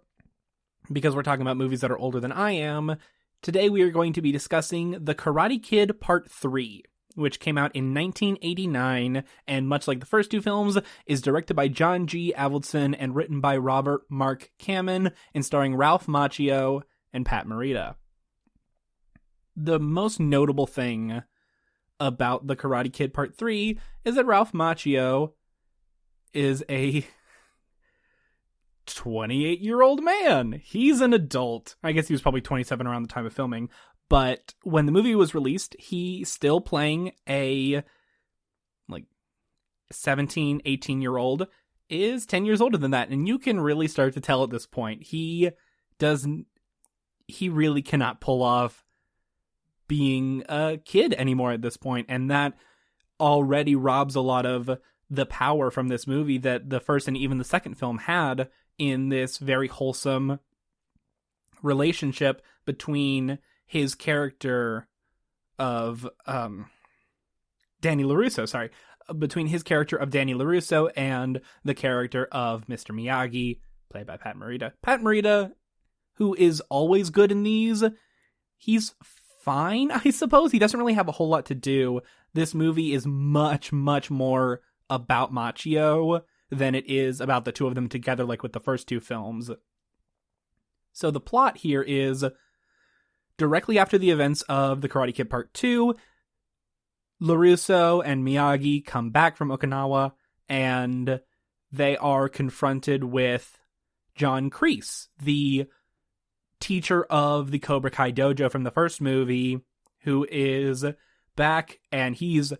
Speaker 2: because we're talking about movies that are older than I am, today we are going to be discussing The Karate Kid Part 3, which came out in 1989, and much like the first two films, is directed by John G. Avildsen and written by Robert Mark Kamen, and starring Ralph Macchio and Pat Morita. The most notable thing about The Karate Kid Part 3 is that Ralph Macchio is a 28-year-old man. He's an adult. I guess he was probably 27 around the time of filming. But when the movie was released, he's still playing a 17, 18-year-old is 10 years older than that. And you can really start to tell at this point. He really cannot pull off being a kid anymore at this point. And that already robs a lot of the power from this movie that the first and even the second film had in this very wholesome relationship between his character of Danny LaRusso, between his character of Danny LaRusso and the character of Mr. Miyagi, played by Pat Morita. Pat Morita, who is always good in these, he's fine, I suppose. He doesn't really have a whole lot to do. This movie is much, much more about Macchio than it is about the two of them together, like with the first two films. So the plot here is, directly after the events of The Karate Kid Part 2, LaRusso and Miyagi come back from Okinawa, and they are confronted with John Kreese, the teacher of the Cobra Kai dojo from the first movie, who is back, and his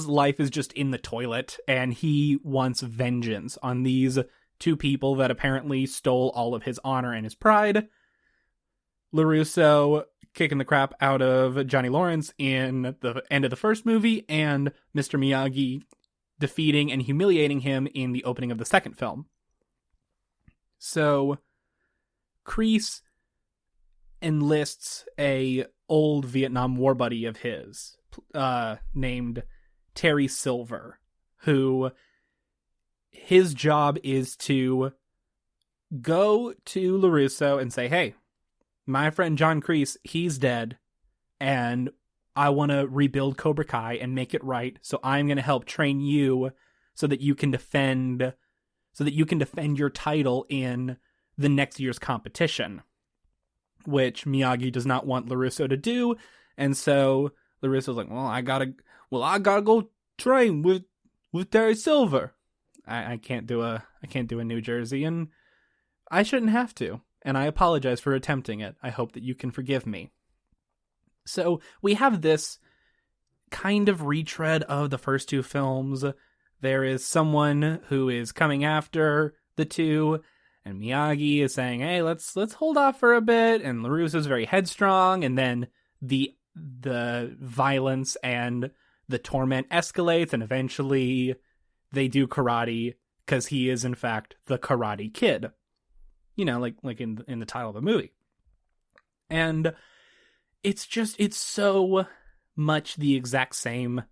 Speaker 2: life is just in the toilet, and he wants vengeance on these two people that apparently stole all of his honor and his pride. LaRusso kicking the crap out of Johnny Lawrence in the end of the first movie, and Mr. Miyagi defeating and humiliating him in the opening of the second film. So, Kreese enlists a old Vietnam War buddy of his, named Terry Silver, who his job is to go to LaRusso and say, hey, my friend John Kreese, he's dead, and I want to rebuild Cobra Kai and make it right, so I'm going to help train you so that you can defend your title in the next year's competition, which Miyagi does not want LaRusso to do, and so LaRusso's like, I gotta go train with Terry Silver. I can't do a New Jersey, and I shouldn't have to. And I apologize for attempting it. I hope that you can forgive me. So we have this kind of retread of the first two films. There is someone who is coming after the two, and Miyagi is saying, hey, let's hold off for a bit, and LaRusso's very headstrong, and then the violence and the torment escalates, and eventually they do karate because he is in fact the Karate Kid, like in the title of the movie. And it's so much the exact same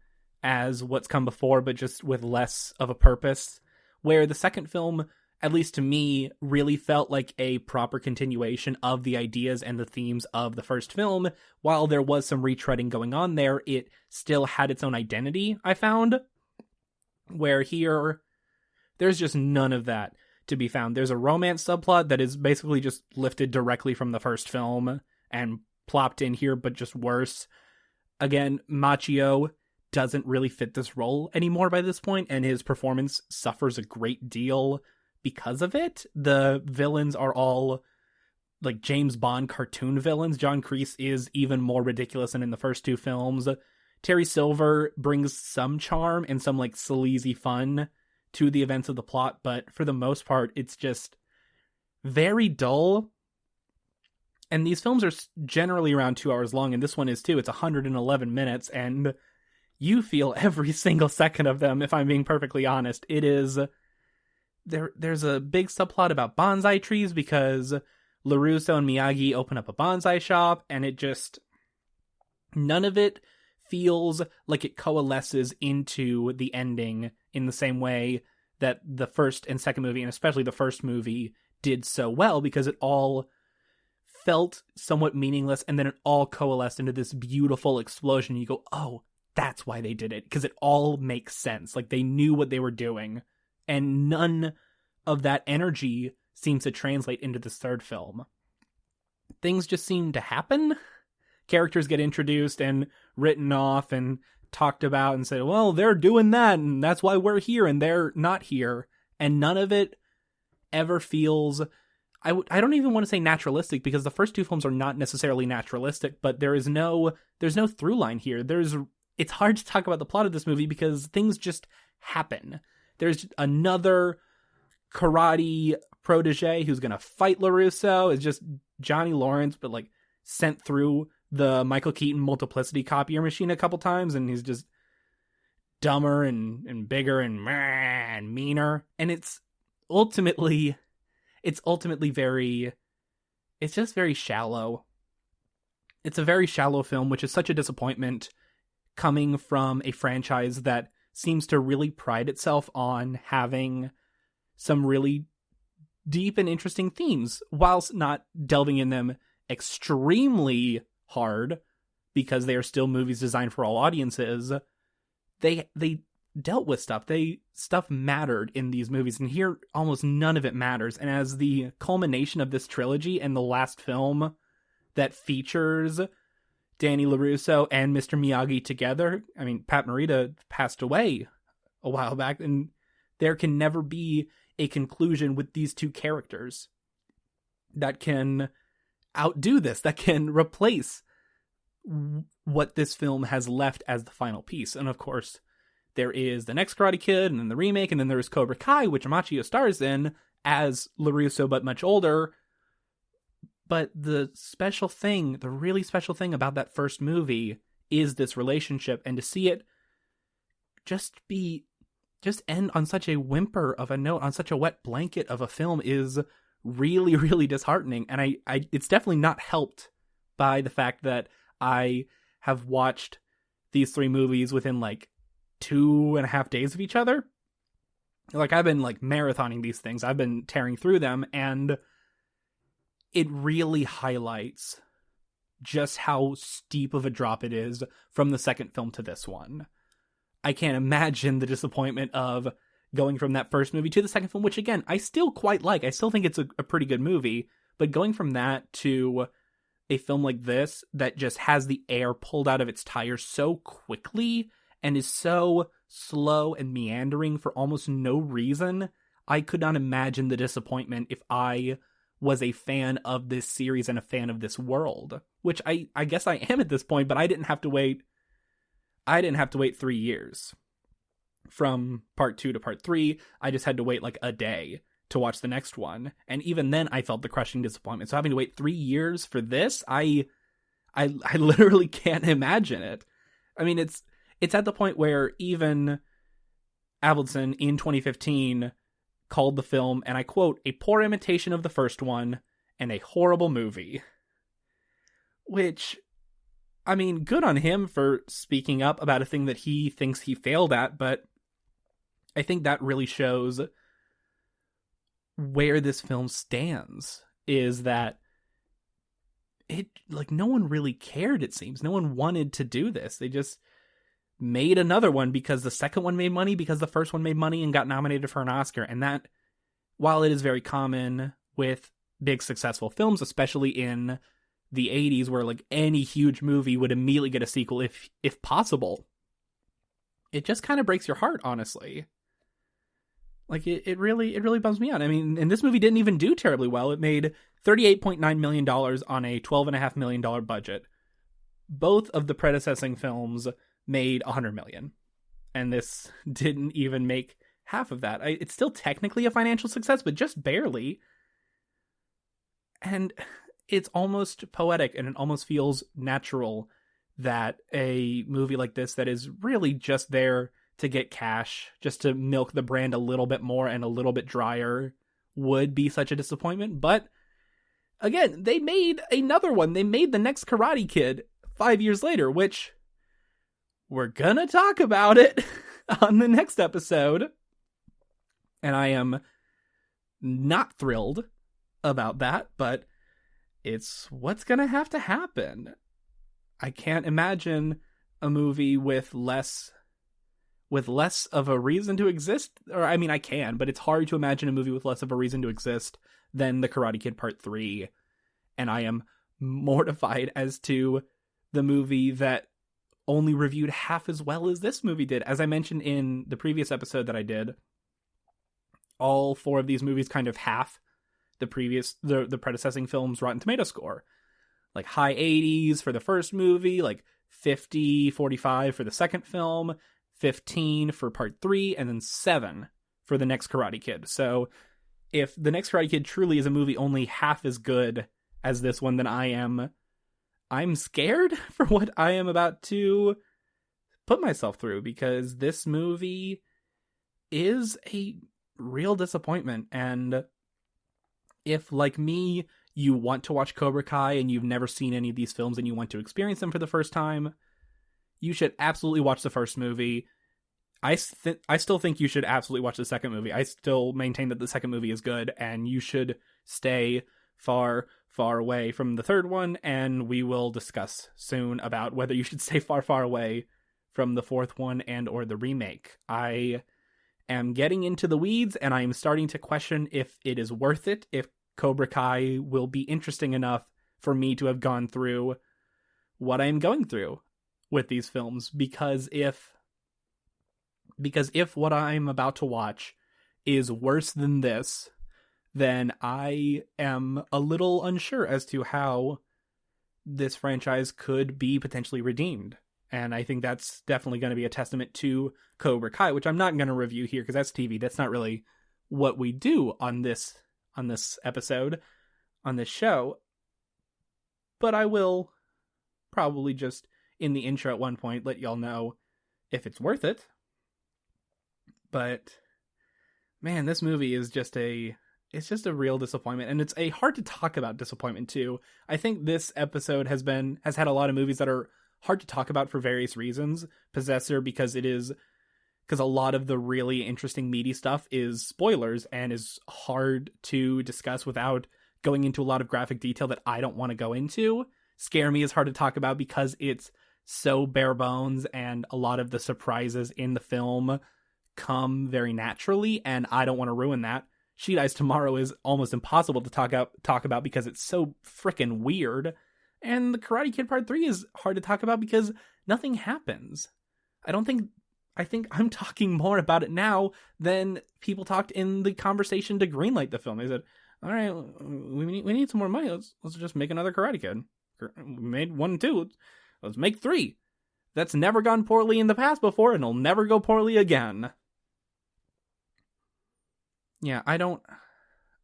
Speaker 2: as what's come before, but just with less of a purpose, where the second film, at least to me, really felt like a proper continuation of the ideas and the themes of the first film. While there was some retreading going on there, it still had its own identity, I found, where here, there's just none of that to be found. There's a romance subplot that is basically just lifted directly from the first film and plopped in here, but just worse. Again, Machio doesn't really fit this role anymore by this point, and his performance suffers a great deal because of it. The villains are all like James Bond cartoon villains. John Kreese is even more ridiculous than in the first two films. Terry Silver brings some charm and some like sleazy fun to the events of the plot, but for the most part, it's just very dull. And these films are generally around 2 hours long, and this one is too. It's 111 minutes, and you feel every single second of them, if I'm being perfectly honest. It is... There's a big subplot about bonsai trees because LaRusso and Miyagi open up a bonsai shop, and it just... none of it feels like it coalesces into the ending in the same way that the first and second movie, and especially the first movie, did so well, because it all felt somewhat meaningless, and then it all coalesced into this beautiful explosion. You go, oh, that's why they did it, because it all makes sense. Like, they knew what they were doing, and none of that energy seems to translate into this third film. Things just seem to happen. Characters get introduced and written off and talked about and said, well, they're doing that, and that's why we're here, and they're not here. And none of it ever feels... I don't even want to say naturalistic, because the first two films are not necessarily naturalistic, but there's no through line here. It's hard to talk about the plot of this movie because things just happen. There's another karate protege who's going to fight LaRusso. It's just Johnny Lawrence, but like sent through the Michael Keaton multiplicity copier machine a couple times, and he's just dumber and bigger and meaner. And it's ultimately very shallow. It's a very shallow film, which is such a disappointment coming from a franchise that seems to really pride itself on having some really deep and interesting themes, whilst not delving in them extremely hard, because they are still movies designed for all audiences. They dealt with stuff. Stuff mattered in these movies, and here almost none of it matters. And as the culmination of this trilogy and the last film that features Danny LaRusso and Mr. Miyagi together, I mean, Pat Morita passed away a while back, and there can never be a conclusion with these two characters that can outdo this, that can replace what this film has left as the final piece. And of course, there is the next Karate Kid, and then the remake, and then there is Cobra Kai, which Machio stars in as LaRusso, but much older. But the really special thing about that first movie is this relationship, and to see it just end on such a whimper of a note, on such a wet blanket of a film, is really, really disheartening. And it's definitely not helped by the fact that I have watched these three movies within like 2.5 days of each other. Like, I've been like marathoning these things. I've been tearing through them, and it really highlights just how steep of a drop it is from the second film to this one. I can't imagine the disappointment of going from that first movie to the second film, which again, I still quite like. I still think it's a pretty good movie, but going from that to a film like this that just has the air pulled out of its tires so quickly and is so slow and meandering for almost no reason, I could not imagine the disappointment if I was a fan of this series and a fan of this world, which I guess I am at this point, but I didn't have to wait 3 years from part 2 to part 3. I just had to wait like a day to watch the next one, and even then I felt the crushing disappointment. So having to wait 3 years for this, I literally can't imagine it. I mean, it's at the point where even Avildsen in 2015 called the film, and I quote, "a poor imitation of the first one and a horrible movie." Which, I mean, good on him for speaking up about a thing that he thinks he failed at, but I think that really shows where this film stands, is that it, like, no one really cared, it seems. No one wanted to do this. They just made another one because the second one made money, because the first one made money and got nominated for an Oscar. And that, while it is very common with big successful films, especially in the 80s, where like any huge movie would immediately get a sequel if possible, it just kind of breaks your heart, honestly. Like, it really bums me out. I mean, and this movie didn't even do terribly well. It made $38.9 million on a $12.5 million budget. Both of the predecessing films made $100 million. And this didn't even make half of that. It's still technically a financial success, but just barely. And it's almost poetic, and it almost feels natural that a movie like this, that is really just there to get cash, just to milk the brand a little bit more and a little bit drier, would be such a disappointment. But again, they made another one. They made the next Karate Kid 5 years later, which we're gonna talk about it on the next episode. And I am not thrilled about that, but it's what's gonna have to happen. I can't imagine a movie with less of a reason to exist. Or, I mean, I can, but it's hard to imagine a movie with less of a reason to exist than The Karate Kid Part 3. And I am mortified as to the movie that only reviewed half as well as this movie did. As I mentioned in the previous episode that I did, all four of these movies kind of half the predecessing film's Rotten Tomato score. Like high 80s for the first movie, like 50, 45 for the second film, 15 for part 3, and then 7 for the next Karate Kid. So if the next Karate Kid truly is a movie only half as good as this one, then I'm scared for what I am about to put myself through, because this movie is a real disappointment. And if, like me, you want to watch Cobra Kai and you've never seen any of these films and you want to experience them for the first time, you should absolutely watch the first movie. I still think you should absolutely watch the second movie. I still maintain that the second movie is good, and you should stay far, far away from the third one, and we will discuss soon about whether you should stay far, far away from the fourth one and or the remake. I am getting into the weeds, and I am starting to question if it is worth it, if Cobra Kai will be interesting enough for me to have gone through what I am going through with these films, because if what I'm about to watch is worse than this, then I am a little unsure as to how this franchise could be potentially redeemed. And I think that's definitely going to be a testament to Cobra Kai, which I'm not going to review here because that's TV. That's not really what we do on this episode, on this show. But I will probably just, in the intro at one point, let y'all know if it's worth it. But man, this movie is just a real disappointment, and it's a hard to talk about disappointment too. I think this episode has had a lot of movies that are hard to talk about for various reasons. Possessor, because a lot of the really interesting meaty stuff is spoilers and is hard to discuss without going into a lot of graphic detail that I don't want to go into. Scare Me is hard to talk about because it's so bare bones, and a lot of the surprises in the film come very naturally, and I don't want to ruin that. She Dies Tomorrow is almost impossible to talk about because it's so freaking weird. And The Karate Kid Part 3 is hard to talk about because nothing happens. I think I'm talking more about it now than people talked in the conversation to greenlight the film. They said, all right, we need some more money. Let's just make another Karate Kid. We made 1 and 2. Let's make 3. That's never gone poorly in the past before, and it'll never go poorly again. Yeah, I know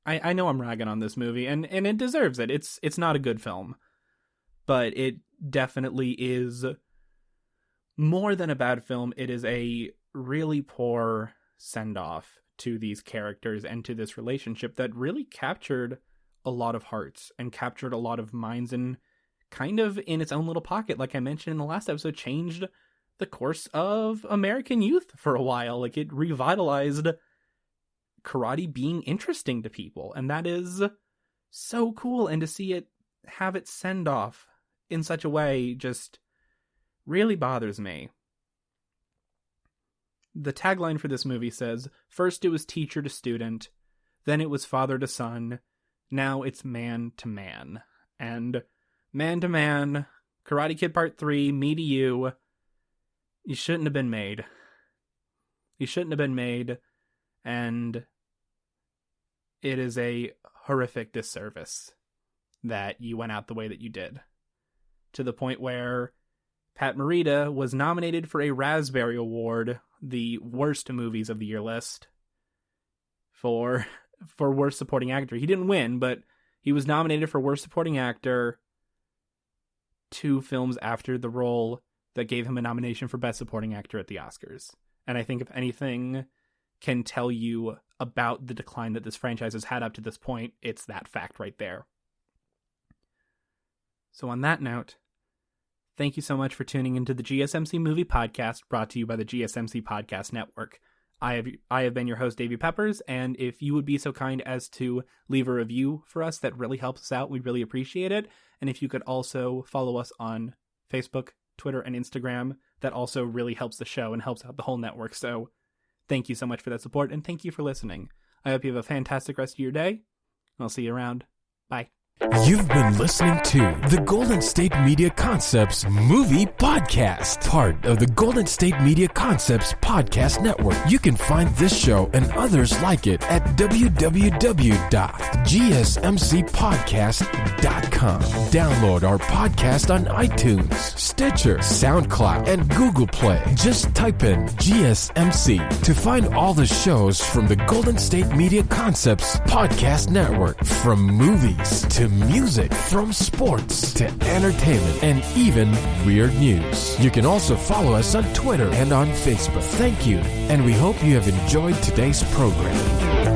Speaker 2: I'm ragging on this movie, and it deserves it. It's not a good film, but it definitely is more than a bad film. It is a really poor send-off to these characters and to this relationship that really captured a lot of hearts and captured a lot of minds, and kind of in its own little pocket, like I mentioned in the last episode, changed the course of American youth for a while. Like, it revitalized karate being interesting to people, and that is so cool. And to see it have its send-off in such a way just really bothers me. The tagline for this movie says, "First it was teacher to student, then it was father to son, now it's man to man." And man to man, Karate Kid Part 3, me to you, you shouldn't have been made. You shouldn't have been made, and it is a horrific disservice that you went out the way that you did. To the point where Pat Morita was nominated for a Raspberry Award, the worst movies of the year list, for worst supporting actor. He didn't win, but he was nominated for worst supporting actor 2 films after the role that gave him a nomination for best supporting actor at the Oscars. And I think if anything can tell you about the decline that this franchise has had up to this point, it's that fact right there. So on that note, thank you so much for tuning into the GSMC Movie Podcast, brought to you by the GSMC Podcast Network. I have been your host, Davey Peppers, and if you would be so kind as to leave a review for us, that really helps us out. We'd really appreciate it. And if you could also follow us on Facebook, Twitter, and Instagram, that also really helps the show and helps out the whole network. So thank you so much for that support, and thank you for listening. I hope you have a fantastic rest of your day. I'll see you around. Bye.
Speaker 1: You've been listening to the Golden State Media Concepts Movie Podcast, part of the Golden State Media Concepts Podcast Network. You can find this show and others like it at www.gsmcpodcast.com. Download our podcast on iTunes, Stitcher, SoundCloud, and Google Play. Just type in GSMC to find all the shows from the Golden State Media Concepts Podcast Network, from movies to music, from sports to entertainment, and even weird news. You can also follow us on Twitter and on Facebook. Thank you, and we hope you have enjoyed today's program.